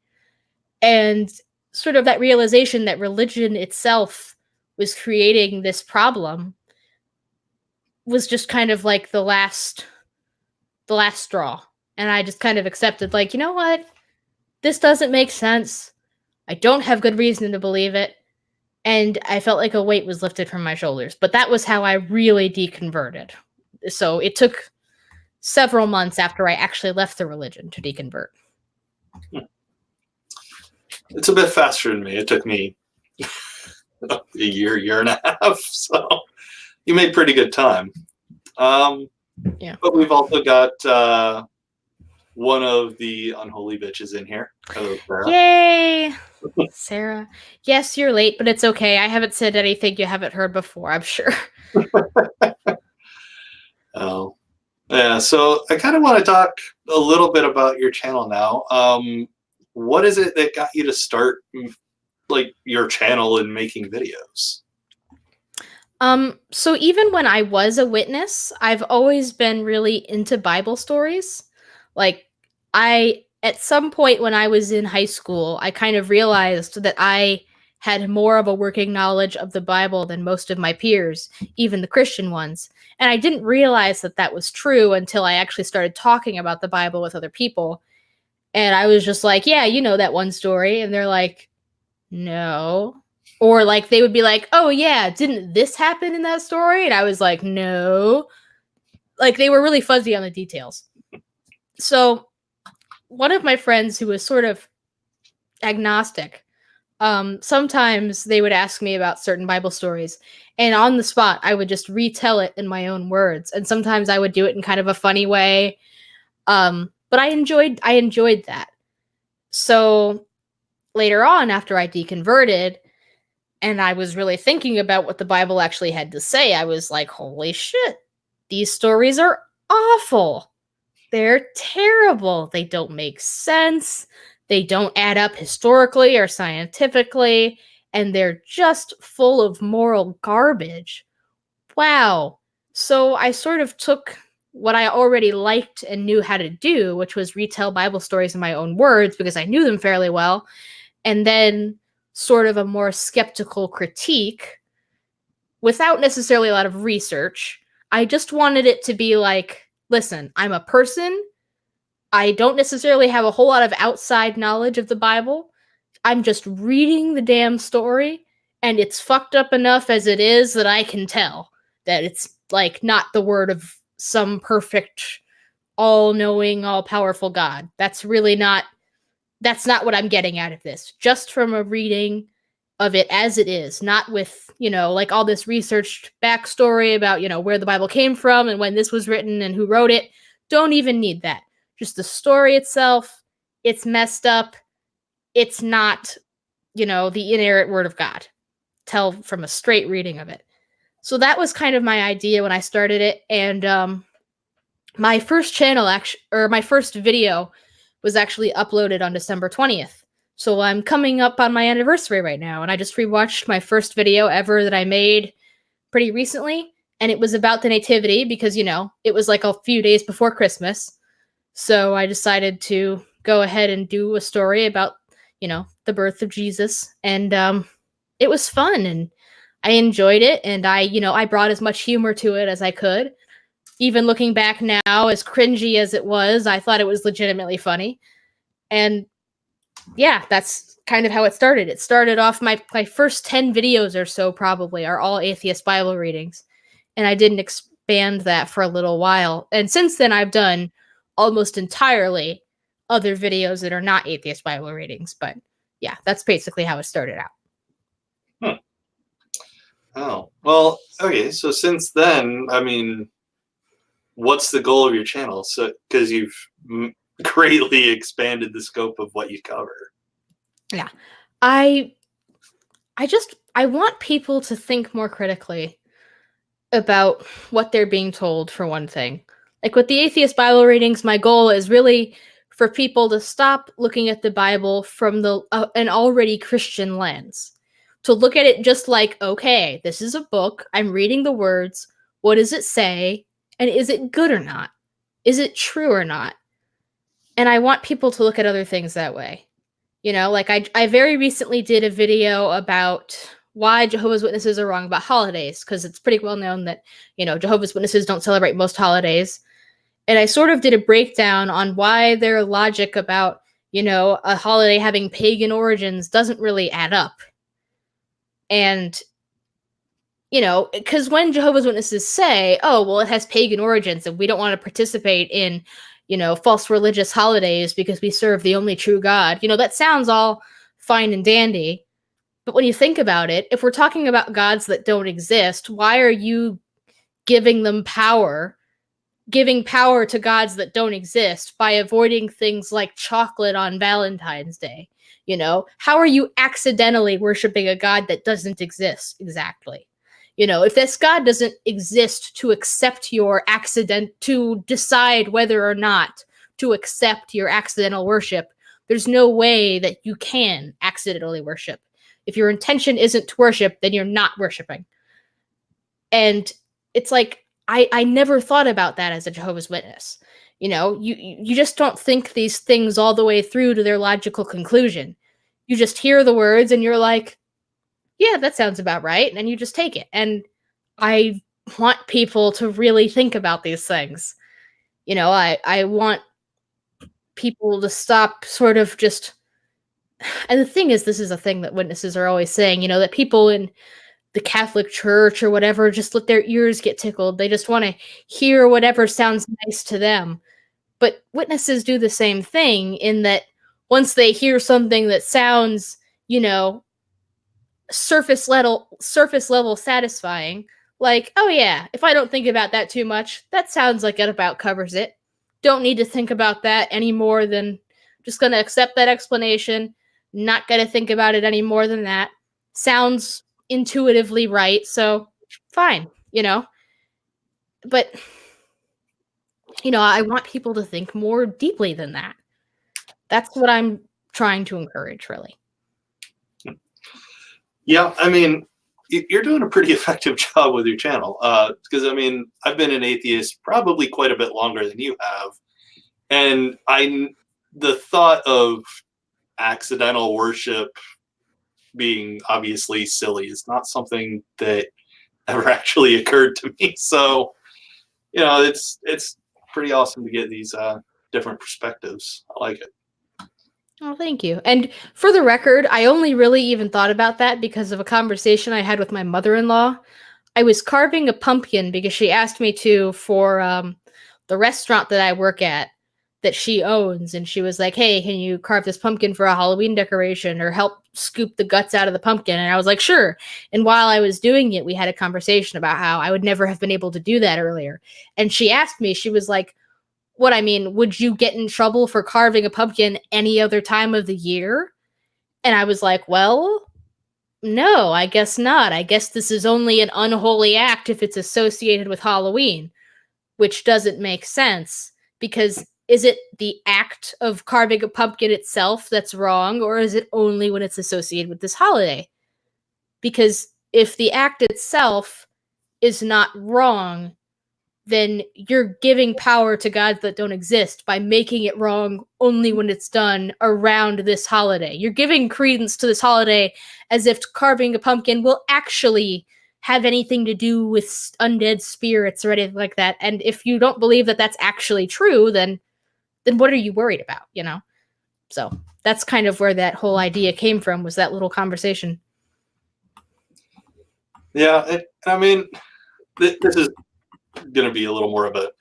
And sort of that realization that religion itself was creating this problem was just kind of like the last straw. And I just kind of accepted, like, you know what? This doesn't make sense. I don't have good reason to believe it. And I felt like a weight was lifted from my shoulders. But that was how I really deconverted. So it took several months after I actually left the religion to deconvert. It's a bit faster than me. It took me a year and a half. So you made pretty good time. Yeah. But we've also got one of the unholy bitches in here. Hello, Sarah. Yay! Sarah. Yes, you're late, but it's okay. I haven't said anything you haven't heard before, I'm sure. Oh, yeah. So I kind of want to talk a little bit about your channel now. What is it that got you to start like your channel and making videos? So even when I was a witness, I've always been really into Bible stories. Like, at some point when I was in high school, I kind of realized that I had more of a working knowledge of the Bible than most of my peers, even the Christian ones. And I didn't realize that that was true until I actually started talking about the Bible with other people. And I was just like, yeah, you know that one story. And they're like, no. Or like they would be like, oh yeah, didn't this happen in that story? And I was like, no. Like they were really fuzzy on the details. So one of my friends who was sort of agnostic, sometimes they would ask me about certain Bible stories, and on the spot, I would just retell it in my own words. And sometimes I would do it in kind of a funny way. But I enjoyed that. So later on, after I deconverted, and I was really thinking about what the Bible actually had to say, I was like, holy shit, these stories are awful. They're terrible. They don't make sense. They don't add up historically or scientifically, and they're just full of moral garbage. Wow. So I sort of took what I already liked and knew how to do, which was retell Bible stories in my own words because I knew them fairly well, and then sort of a more skeptical critique without necessarily a lot of research. I just wanted it to be like, listen, I'm a person. I don't necessarily have a whole lot of outside knowledge of the Bible. I'm just reading the damn story, and it's fucked up enough as it is that I can tell that it's like not the word of some perfect, all-knowing, all-powerful God. That's not what I'm getting out of this. Just from a reading of it as it is, not with, like all this researched backstory about, where the Bible came from and when this was written and who wrote it. Don't even need that. Just the story itself, it's messed up. It's not, the inerrant word of God. Tell from a straight reading of it. So that was kind of my idea when I started it. And my first my first video was actually uploaded on December 20th. So I'm coming up on my anniversary right now, and I just rewatched my first video ever that I made pretty recently, and it was about the Nativity because, it was like a few days before Christmas. So I decided to go ahead and do a story about, the birth of Jesus, and it was fun, and I enjoyed it, and I brought as much humor to it as I could. Even looking back now, as cringy as it was, I thought it was legitimately funny. And yeah, that's kind of how it started. It started off, my first 10 videos or so probably are all atheist Bible readings. And I didn't expand that for a little while. And since then, I've done almost entirely other videos that are not atheist Bible readings. But yeah, that's basically how it started out. Oh, well, okay. So since then, I mean, what's the goal of your channel? So, because you've greatly expanded the scope of what you cover. Yeah. I want people to think more critically about what they're being told, for one thing. Like with the atheist Bible readings, my goal is really for people to stop looking at the Bible from an already Christian lens. To look at it just like, okay, this is a book, I'm reading the words, what does it say, and is it good or not? Is it true or not? And I want people to look at other things that way. Like I very recently did a video about why Jehovah's Witnesses are wrong about holidays, because it's pretty well known that, Jehovah's Witnesses don't celebrate most holidays. And I sort of did a breakdown on why their logic about, a holiday having pagan origins doesn't really add up. And, because when Jehovah's Witnesses say, oh, well, it has pagan origins and we don't want to participate in, false religious holidays because we serve the only true God, that sounds all fine and dandy. But when you think about it, if we're talking about gods that don't exist, why are you giving power to gods that don't exist by avoiding things like chocolate on Valentine's Day? How are you accidentally worshiping a god that doesn't exist exactly? If this God doesn't exist to accept your accident, to decide whether or not to accept your accidental worship, there's no way that you can accidentally worship. If your intention isn't to worship, then you're not worshiping. And it's like, I never thought about that as a Jehovah's Witness. You just don't think these things all the way through to their logical conclusion. You just hear the words and you're like, yeah, that sounds about right. And you just take it. And I want people to really think about these things. I want people to stop sort of just, and the thing is, this is a thing that witnesses are always saying, that people in the Catholic Church or whatever just let their ears get tickled. They just want to hear whatever sounds nice to them. But witnesses do the same thing in that once they hear something that sounds, surface level satisfying, like, oh yeah, if I don't think about that too much, that sounds like it about covers it. Don't need to think about that any more than just going to accept that explanation, not going to think about it any more than that. Sounds intuitively right, so fine, But, I want people to think more deeply than that. That's what I'm trying to encourage, really. Yeah, I mean, you're doing a pretty effective job with your channel. Because I've been an atheist probably quite a bit longer than you have, and the thought of accidental worship being obviously silly is not something that ever actually occurred to me. So, it's pretty awesome to get these different perspectives. I like it. Oh, thank you. And for the record, I only really even thought about that because of a conversation I had with my mother-in-law. I was carving a pumpkin because she asked me to for the restaurant that I work at that she owns. And she was like, hey, can you carve this pumpkin for a Halloween decoration or help scoop the guts out of the pumpkin? And I was like, sure. And while I was doing it, we had a conversation about how I would never have been able to do that earlier. And she asked me, she was like, what, I mean, would you get in trouble for carving a pumpkin any other time of the year? And I was like, well, no, I guess not. I guess this is only an unholy act if it's associated with Halloween, which doesn't make sense because is it the act of carving a pumpkin itself that's wrong, or is it only when it's associated with this holiday? Because if the act itself is not wrong, then you're giving power to gods that don't exist by making it wrong only when it's done around this holiday. You're giving credence to this holiday as if carving a pumpkin will actually have anything to do with undead spirits or anything like that. And if you don't believe that that's actually true, then what are you worried about, you know? So that's kind of where that whole idea came from, was that little conversation. Yeah, I mean, this is going to be a little more of a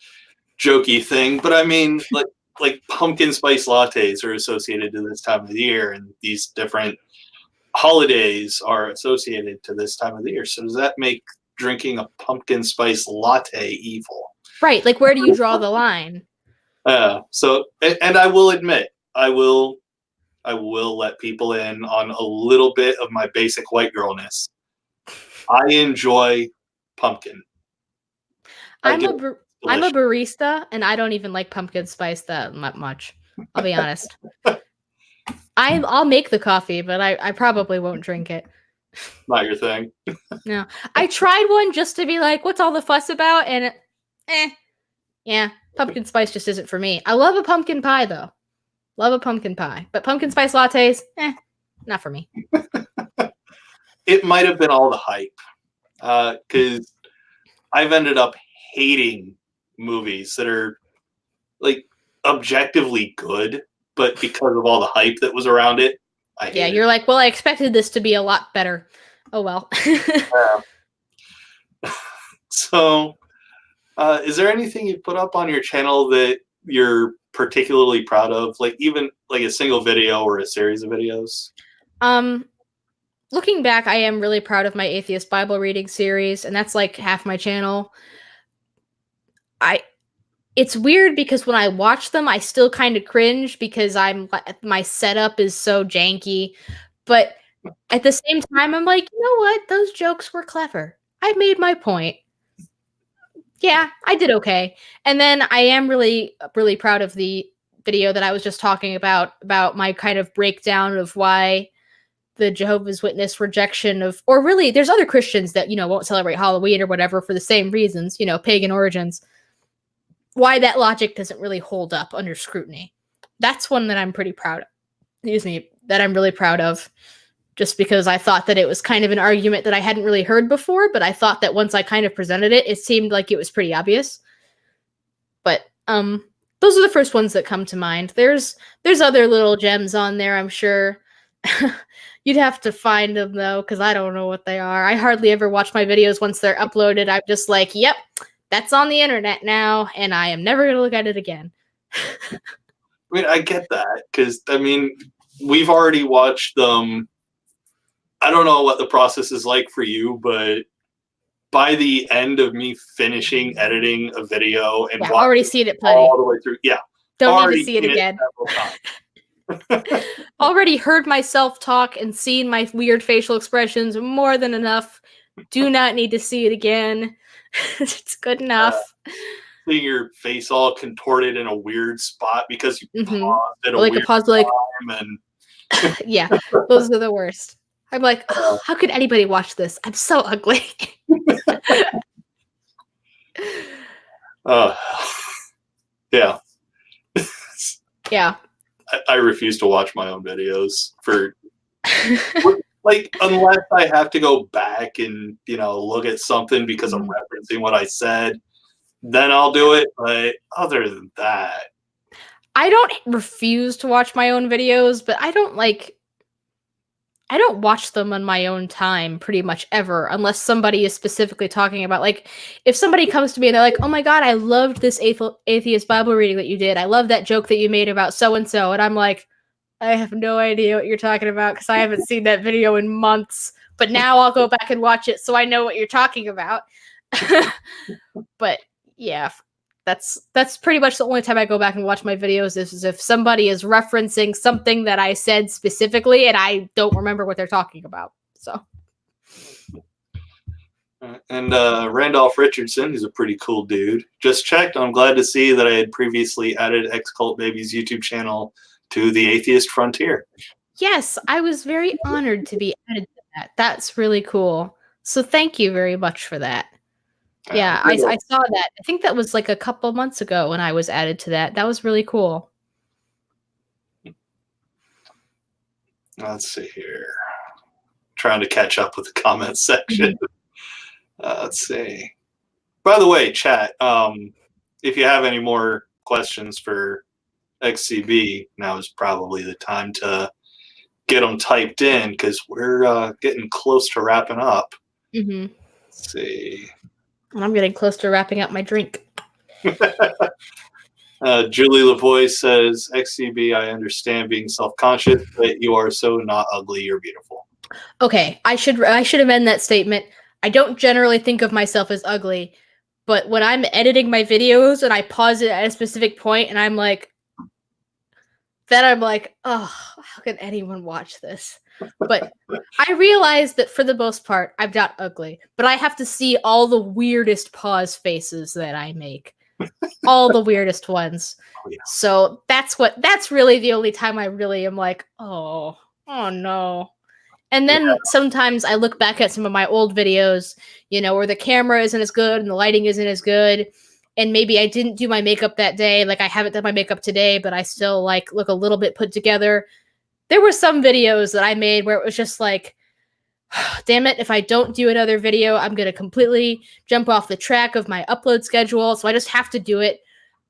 jokey thing, but I mean, like pumpkin spice lattes are associated to this time of the year, and these different holidays are associated to this time of the year. So does that make drinking a pumpkin spice latte evil? Right. Like, where do you draw the line? So, and I will admit, I will let people in on a little bit of my basic white girlness. I enjoy pumpkin. I'm a barista, and I don't even like pumpkin spice that much. I'll be honest. I'll make the coffee, but I probably won't drink it. Not your thing. No. I tried one just to be like, what's all the fuss about? And yeah, pumpkin spice just isn't for me. I love a pumpkin pie, though. Love a pumpkin pie. But pumpkin spice lattes, not for me. It might have been all the hype. Because I've ended up hating movies that are like objectively good, but because of all the hype that was around it, I hate it. You're like, well, I expected this to be a lot better. Oh well. So, is there anything you put up on your channel that you're particularly proud of? Like even like a single video or a series of videos? Looking back, I am really proud of my atheist Bible reading series, and that's like half my channel. It's weird because when I watch them, I still kind of cringe because my setup is so janky. But at the same time, I'm like, you know what? Those jokes were clever. I made my point. Yeah, I did okay. And then I am really, really proud of the video that I was just talking about my kind of breakdown of why the Jehovah's Witness rejection of, or really, there's other Christians that, won't celebrate Halloween or whatever for the same reasons, pagan origins. Why that logic doesn't really hold up under scrutiny. That's one that I'm pretty proud of. That I'm really proud of. Just because I thought that it was kind of an argument that I hadn't really heard before, but I thought that once I kind of presented it, it seemed like it was pretty obvious. But those are the first ones that come to mind. There's other little gems on there, I'm sure. You'd have to find them, though, because I don't know what they are. I hardly ever watch my videos once they're uploaded. I'm just like, yep, that's on the internet now, and I am never going to look at it again. I mean, I get that, because, I mean, we've already watched them. I don't know what the process is like for you, but by the end of me finishing editing a video and already seen it plenty. All the way through, don't need to see it again. Already heard myself talk and seen my weird facial expressions more than enough. Do not need to see it again. It's good enough. Seeing your face all contorted in a weird spot because you paused at like a pause, like and yeah, those are the worst. I'm like, oh, how could anybody watch this? I'm so ugly. Yeah. Yeah. I refuse to watch my own videos for like, unless I have to go back and look at something because I'm referencing what I said, then I'll do it. But other than that, I don't refuse to watch my own videos, but I don't watch them on my own time pretty much ever, unless somebody is specifically talking about, like, if somebody comes to me and they're like, oh my god, I loved this atheist Bible reading that you did. I love that joke that you made about so-and-so. And I'm like, I have no idea what you're talking about because I haven't seen that video in months. But now I'll go back and watch it so I know what you're talking about. But yeah, that's pretty much the only time I go back and watch my videos is if somebody is referencing something that I said specifically and I don't remember what they're talking about. So. And Randolph Richardson, who's a pretty cool dude, just checked. I'm glad to see that I had previously added X-Cult Baby's YouTube channel to the Atheist Frontier. Yes, I was very honored to be added to that. That's really cool. So thank you very much for that. Yeah, I saw that. I think that was like a couple months ago when I was added to that. That was really cool. Let's see here. Trying to catch up with the comments section. Let's see. By the way, chat, if you have any more questions for XCB, now is probably the time to get them typed in because we're getting close to wrapping up. Mm-hmm. Let's see. I'm getting close to wrapping up my drink. Julie Lavoie says, XCB, I understand being self-conscious, but you are so not ugly. You're beautiful. Okay, I should amend that statement. I don't generally think of myself as ugly, but when I'm editing my videos and I pause it at a specific point and I'm like, oh, how can anyone watch this? But I realize that for the most part, I'm not ugly, but I have to see all the weirdest pause faces that I make. All the weirdest ones. Oh, yeah. So that's really the only time I really am like, oh no. And then sometimes I look back at some of my old videos, where the camera isn't as good and the lighting isn't as good. And maybe I didn't do my makeup that day. Like I haven't done my makeup today, but I still look a little bit put together. There were some videos that I made where it was just like, damn it, if I don't do another video, I'm going to completely jump off the track of my upload schedule. So I just have to do it.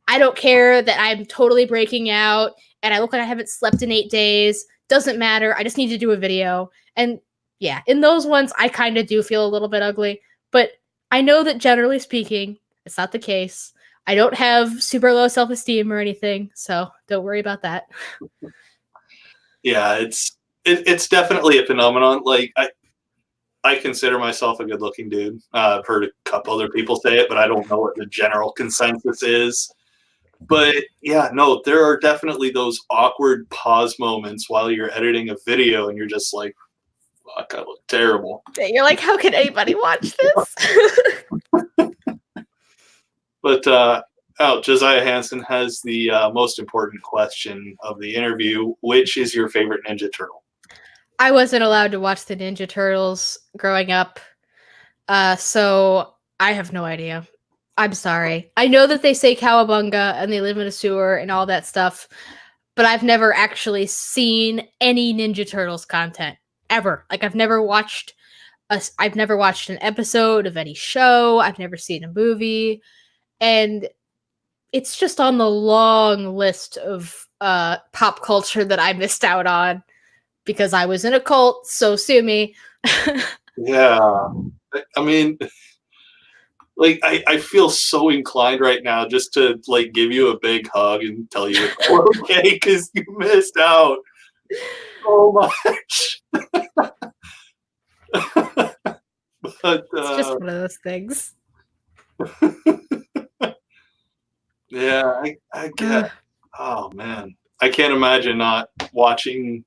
I don't care that I'm totally breaking out and I look like I haven't slept in 8 days. Doesn't matter. I just need to do a video. And yeah, in those ones, I kind of do feel a little bit ugly. But I know that generally speaking, it's not the case. I don't have super low self-esteem or anything. So don't worry about that. Yeah, it's definitely a phenomenon. Like I consider myself a good-looking dude. I've heard a couple other people say it, but I don't know what the general consensus is. But yeah, no, there are definitely those awkward pause moments while you're editing a video, and you're just like, "Fuck, I look terrible." You're like, "How can anybody watch this?" But Josiah Hansen has the most important question of the interview: which is your favorite Ninja Turtle? I wasn't allowed to watch the Ninja Turtles growing up, so I have no idea. I'm sorry. I know that they say cowabunga and they live in a sewer and all that stuff, but I've never actually seen any Ninja Turtles content ever. Like I've never watched an episode of any show. I've never seen a movie, and it's just on the long list of pop culture that I missed out on. Because I was in a cult, so sue me. Yeah. I mean, I feel so inclined right now just to give you a big hug and tell you it's okay because you missed out so much. But it's just one of those things. Yeah, I get. Oh man, I can't imagine not watching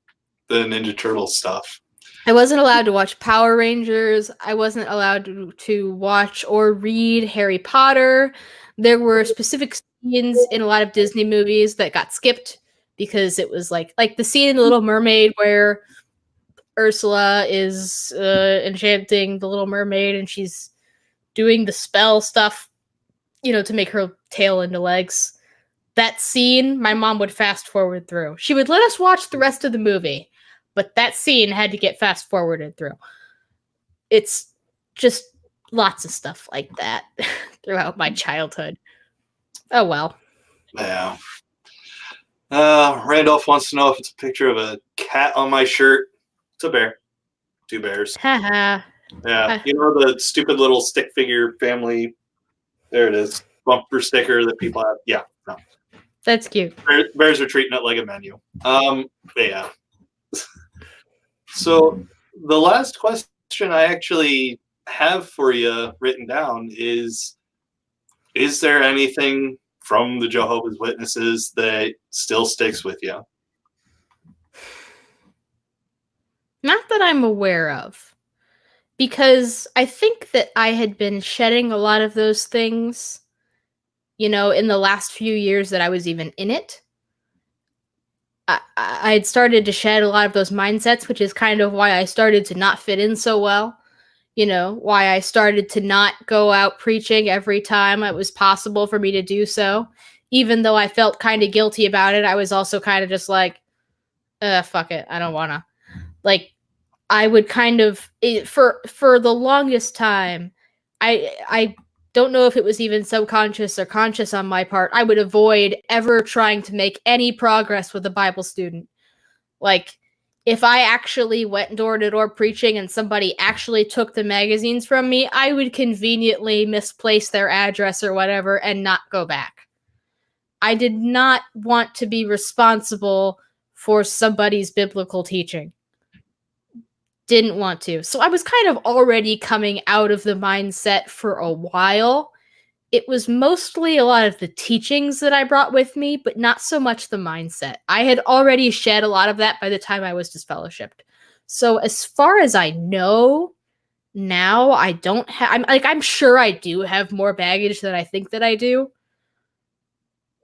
the Ninja Turtle stuff. I wasn't allowed to watch Power Rangers. I wasn't allowed to watch or read Harry Potter. There were specific scenes in a lot of Disney movies that got skipped because it was like the scene in The Little Mermaid where Ursula is enchanting the Little Mermaid and she's doing the spell stuff, to make her tail into legs. That scene, my mom would fast forward through. She would let us watch the rest of the movie, but that scene had to get fast forwarded through. It's just lots of stuff like that throughout my childhood. Oh, well. Yeah. Randolph wants to know if it's a picture of a cat on my shirt. It's a bear. 2 bears. Haha. Yeah. You know the stupid little stick figure family? There it is. Bumper sticker that people have. Yeah. No. That's cute. Bears are treating it like a menu. Yeah. So the last question I actually have for you written down is there anything from the Jehovah's Witnesses that still sticks with you? Not that I'm aware of. Because I think that I had been shedding a lot of those things, in the last few years that I was even in it. I had started to shed a lot of those mindsets, which is kind of why I started to not fit in so well. Why I started to not go out preaching every time it was possible for me to do so. Even though I felt kind of guilty about it, I was also kind of just like, fuck it, I don't wanna. Like, I would kind of, for the longest time, I don't know if it was even subconscious or conscious on my part, I would avoid ever trying to make any progress with a Bible student. Like, if I actually went door to door preaching and somebody actually took the magazines from me, I would conveniently misplace their address or whatever and not go back. I did not want to be responsible for somebody's biblical teaching. Didn't want to. So I was kind of already coming out of the mindset for a while. It was mostly a lot of the teachings that I brought with me, but not so much the mindset. I had already shed a lot of that by the time I was disfellowshipped. So as far as I know, now I don't have, I'm sure I do have more baggage than I think that I do,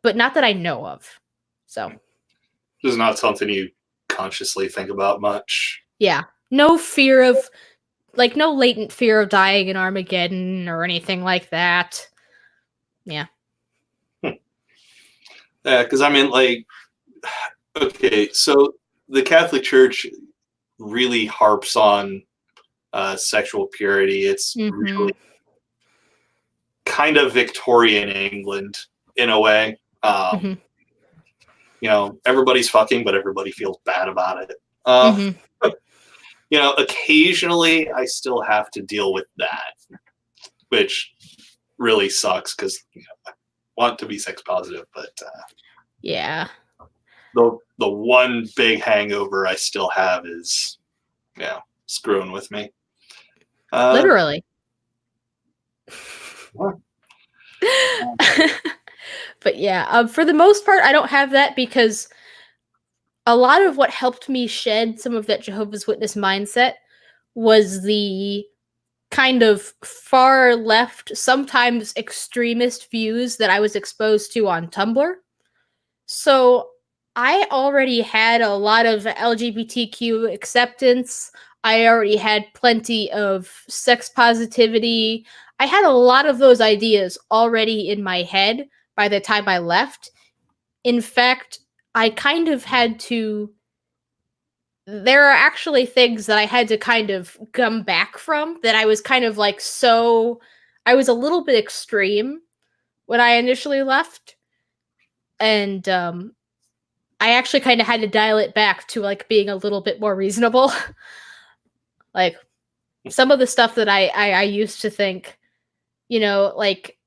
but not that I know of. So This is not something you consciously think about much. yeah, no fear of, no latent fear of dying in Armageddon or anything like that. Yeah. Yeah, because okay, so the Catholic Church really harps on sexual purity. It's really kind of Victorian England in a way. Everybody's fucking, but everybody feels bad about it. Occasionally I still have to deal with that, which really sucks because I want to be sex positive, but yeah, the one big hangover I still have is screwing with me. Literally. But yeah, for the most part, I don't have that because a lot of what helped me shed some of that Jehovah's Witness mindset was the kind of far left, sometimes extremist views that I was exposed to on Tumblr. So I already had a lot of LGBTQ acceptance. I already had plenty of sex positivity. I had a lot of those ideas already in my head by the time I left. In fact, I kind of had to. There are actually things that I had to kind of come back from that I was kind of like I was a little bit extreme when I initially left. And I actually kind of had to dial it back to like being a little bit more reasonable. Like some of the stuff that I used to think, like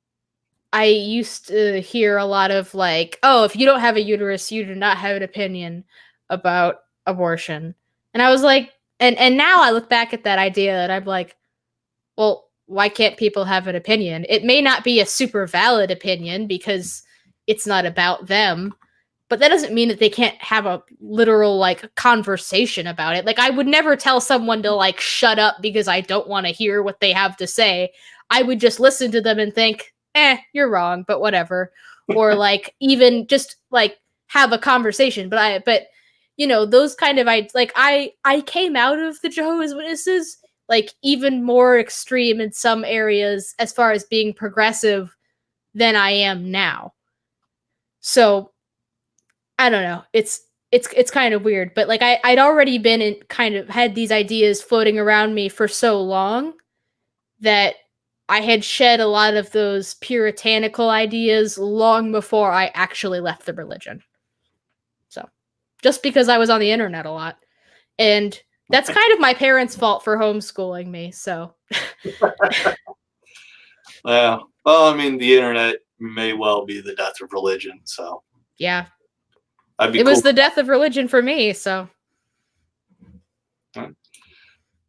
I used to hear a lot of like, oh, if you don't have a uterus, you do not have an opinion about abortion. And I was like, and now I look back at that idea and I'm like, well, why can't people have an opinion? It may not be a super valid opinion because it's not about them, but that doesn't mean that they can't have a literal like conversation about it. Like I would never tell someone to like shut up because I don't want to hear what they have to say. I would just listen to them and think, you're wrong, but whatever. Or like even just like have a conversation. But those kind of I came out of the Jehovah's Witnesses like even more extreme in some areas as far as being progressive than I am now. So I don't know. It's kind of weird, but like I'd already been in kind of had these ideas floating around me for so long that I had shed a lot of those puritanical ideas long before I actually left the religion. just because I was on the internet a lot. And that's kind of my parents' fault for homeschooling me. So, Yeah. Well, I mean, the internet may well be the death of religion. So, yeah, I'd be it cool. was the death of religion for me. So,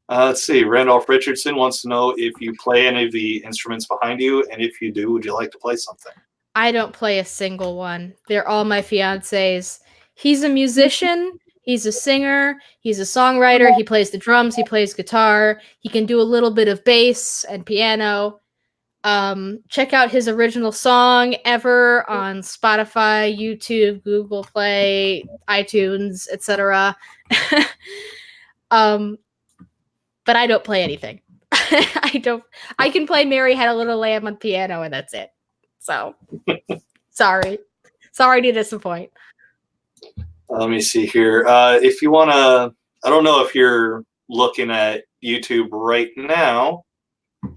let's see. Randolph Richardson wants to know if you play any of the instruments behind you, and if you do, would you like to play something? I don't play a single one. They're all my fiance's. He's a musician. He's a singer. He's a songwriter. He plays the drums. He plays guitar. He can do a little bit of bass and piano. Check out his original song ever on Spotify, YouTube, Google Play, iTunes, etc. But I don't play anything. I can play Mary Had a Little Lamb on piano and that's it. So sorry to disappoint. Let me see here. If you want to, I don't know if you're looking at YouTube right now.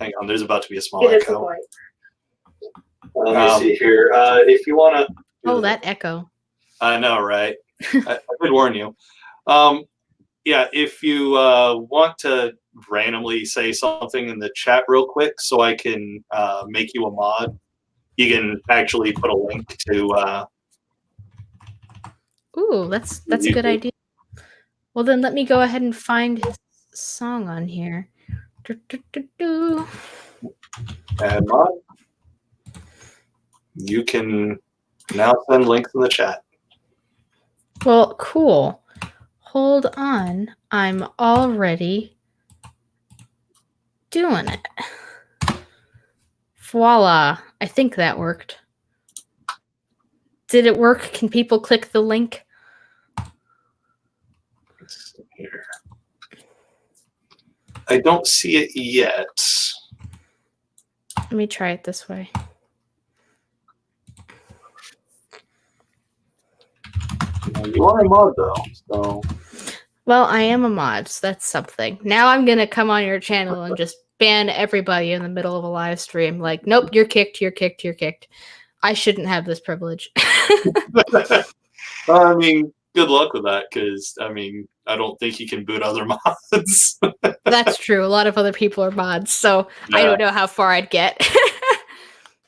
Hang on, there's about to be a small echo. Let me see here. If you want to. Oh, that echo. I know, right? I did warn you. Yeah, if you want to randomly say something in the chat real quick so I can make you a mod, you can actually put a link to. Ooh, that's a good idea. Well, then let me go ahead and find his song on here. Add mod. You can now send links in the chat. Well, cool. Hold on. I'm already doing it. Voila. I think that worked. Did it work? Can people click the link? Let's see here. I don't see it yet. Let me try it this way. You are a mod though, so. Well, I am a mod, so that's something. Now I'm gonna come on your channel and just ban everybody in the middle of a live stream. Like, nope, you're kicked, you're kicked, you're kicked. I shouldn't have this privilege. I mean, good luck with that, because I mean, I don't think you can boot other mods. That's true. A lot of other people are mods, so Yeah. I don't know how far I'd get.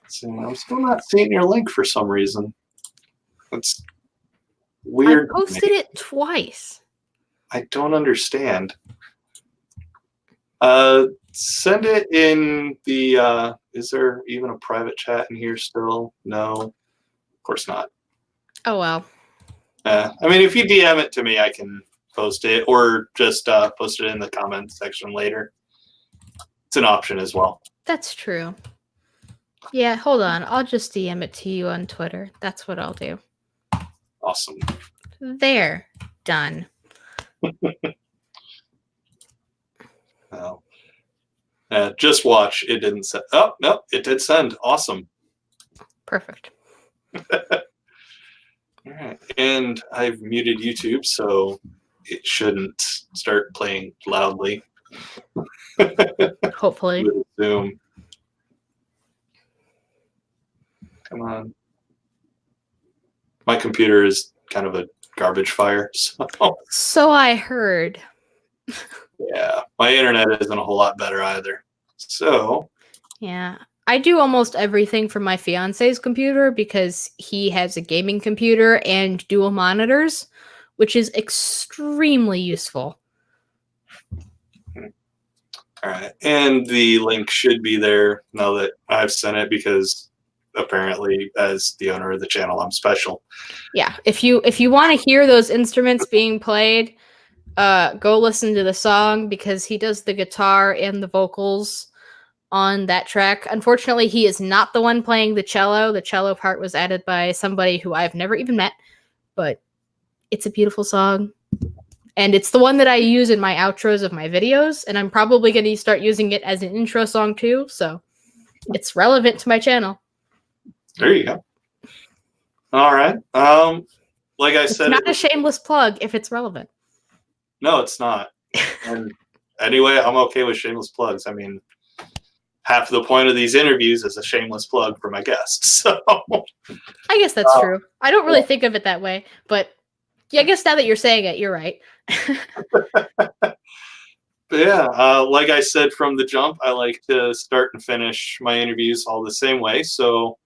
So I'm still not seeing your link for some reason. That's weird. I posted it twice. I don't understand. Send it in the. Is there even a private chat in here still? No, of course not. Oh well. I mean, if you DM it to me, I can post it, or just post it in the comments section later. It's an option as well. That's true. Yeah, hold on. I'll just DM it to you on Twitter. That's what I'll do. Awesome. There. Done. Oh. Just watch. It didn't send. Oh, no, it did send. Awesome. Perfect. All right. And I've muted YouTube, so it shouldn't start playing loudly. Hopefully. Zoom. Come on. My computer is kind of a garbage fire, So I heard. Yeah, my internet isn't a whole lot better either. So Yeah. I do almost everything from my fiance's computer because he has a gaming computer and dual monitors, which is extremely useful. all right, and the link should be there now that I've sent it, because apparently, as the owner of the channel, I'm special. Yeah, if you want to hear those instruments being played, go listen to the song because he does the guitar and the vocals on that track. Unfortunately, he is not the one playing the cello. The cello part was added by somebody who I've never even met, but it's a beautiful song. And it's the one that I use in my outros of my videos, and I'm probably going to start using it as an intro song too, so it's relevant to my channel. There you go. All right. Like I said, it's not a shameless plug if it's relevant. No, it's not. And anyway, I'm okay with shameless plugs. I mean, half the point of these interviews is a shameless plug for my guests. So I guess that's true. I don't really think of it that way, but Yeah, I guess now that you're saying it, you're right. But yeah, like I said from the jump, I like to start and finish my interviews all the same way. So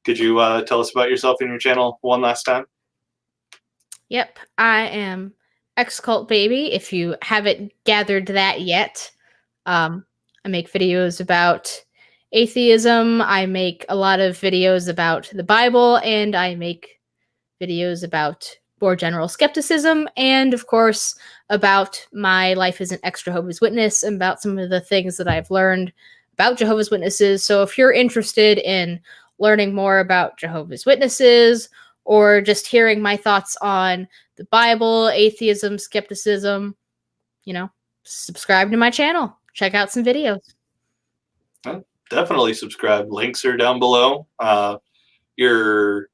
could you tell us about yourself and your channel one last time? Yep, I am X-Cult Baby, if you haven't gathered that yet. I make videos about atheism, I make a lot of videos about the Bible, and I make videos about more general skepticism, and of course, about my life as an ex-Jehovah's Witness, and about some of the things that I've learned about Jehovah's Witnesses. So if you're interested in learning more about Jehovah's Witnesses, or just hearing my thoughts on the Bible, atheism, skepticism, subscribe to my channel. Check out some videos. Definitely subscribe. Links are down below. Your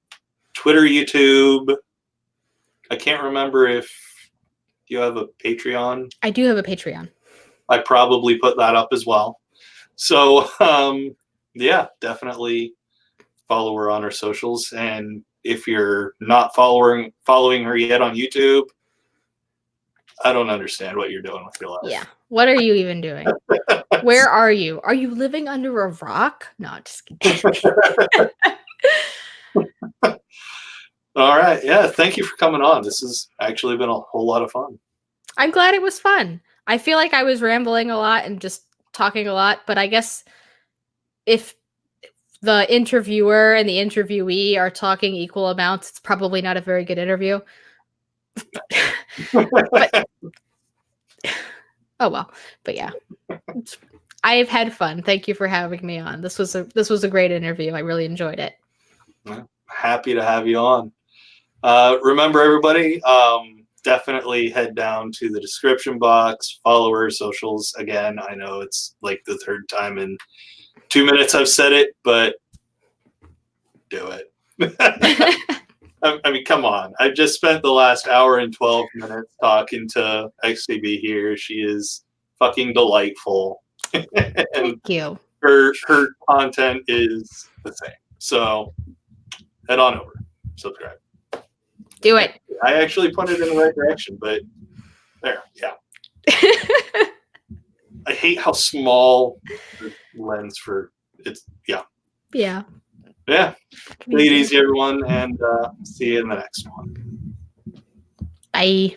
Twitter, YouTube. I can't remember if you have a Patreon. I do have a Patreon. I probably put that up as well. So yeah, definitely follow her on her socials. And if you're not following her yet on YouTube, I don't understand what you're doing with your life. Yeah. What are you even doing? Where are you? Are you living under a rock? No, just kidding. All right. Yeah. Thank you for coming on. This has actually been a whole lot of fun. I'm glad it was fun. I feel like I was rambling a lot and just talking a lot, but I guess if the interviewer and the interviewee are talking equal amounts, it's probably not a very good interview. But, oh well. But yeah. I've had fun. Thank you for having me on. This was a great interview. I really enjoyed it. Happy to have you on. Remember, everybody, definitely head down to the description box, follow her socials. Again, I know it's like the third time in 2 minutes I've said it, but do it. I mean, come on. I've just spent the last hour and 12 minutes talking to XCB here. She is fucking delightful. And Thank you. Her content is the same. So head on over, subscribe. Do it. I actually put it in the right direction, but there, yeah. I hate how small the lens for it's. Yeah. Yeah. Yeah. Take it easy, everyone, and see you in the next one. Bye.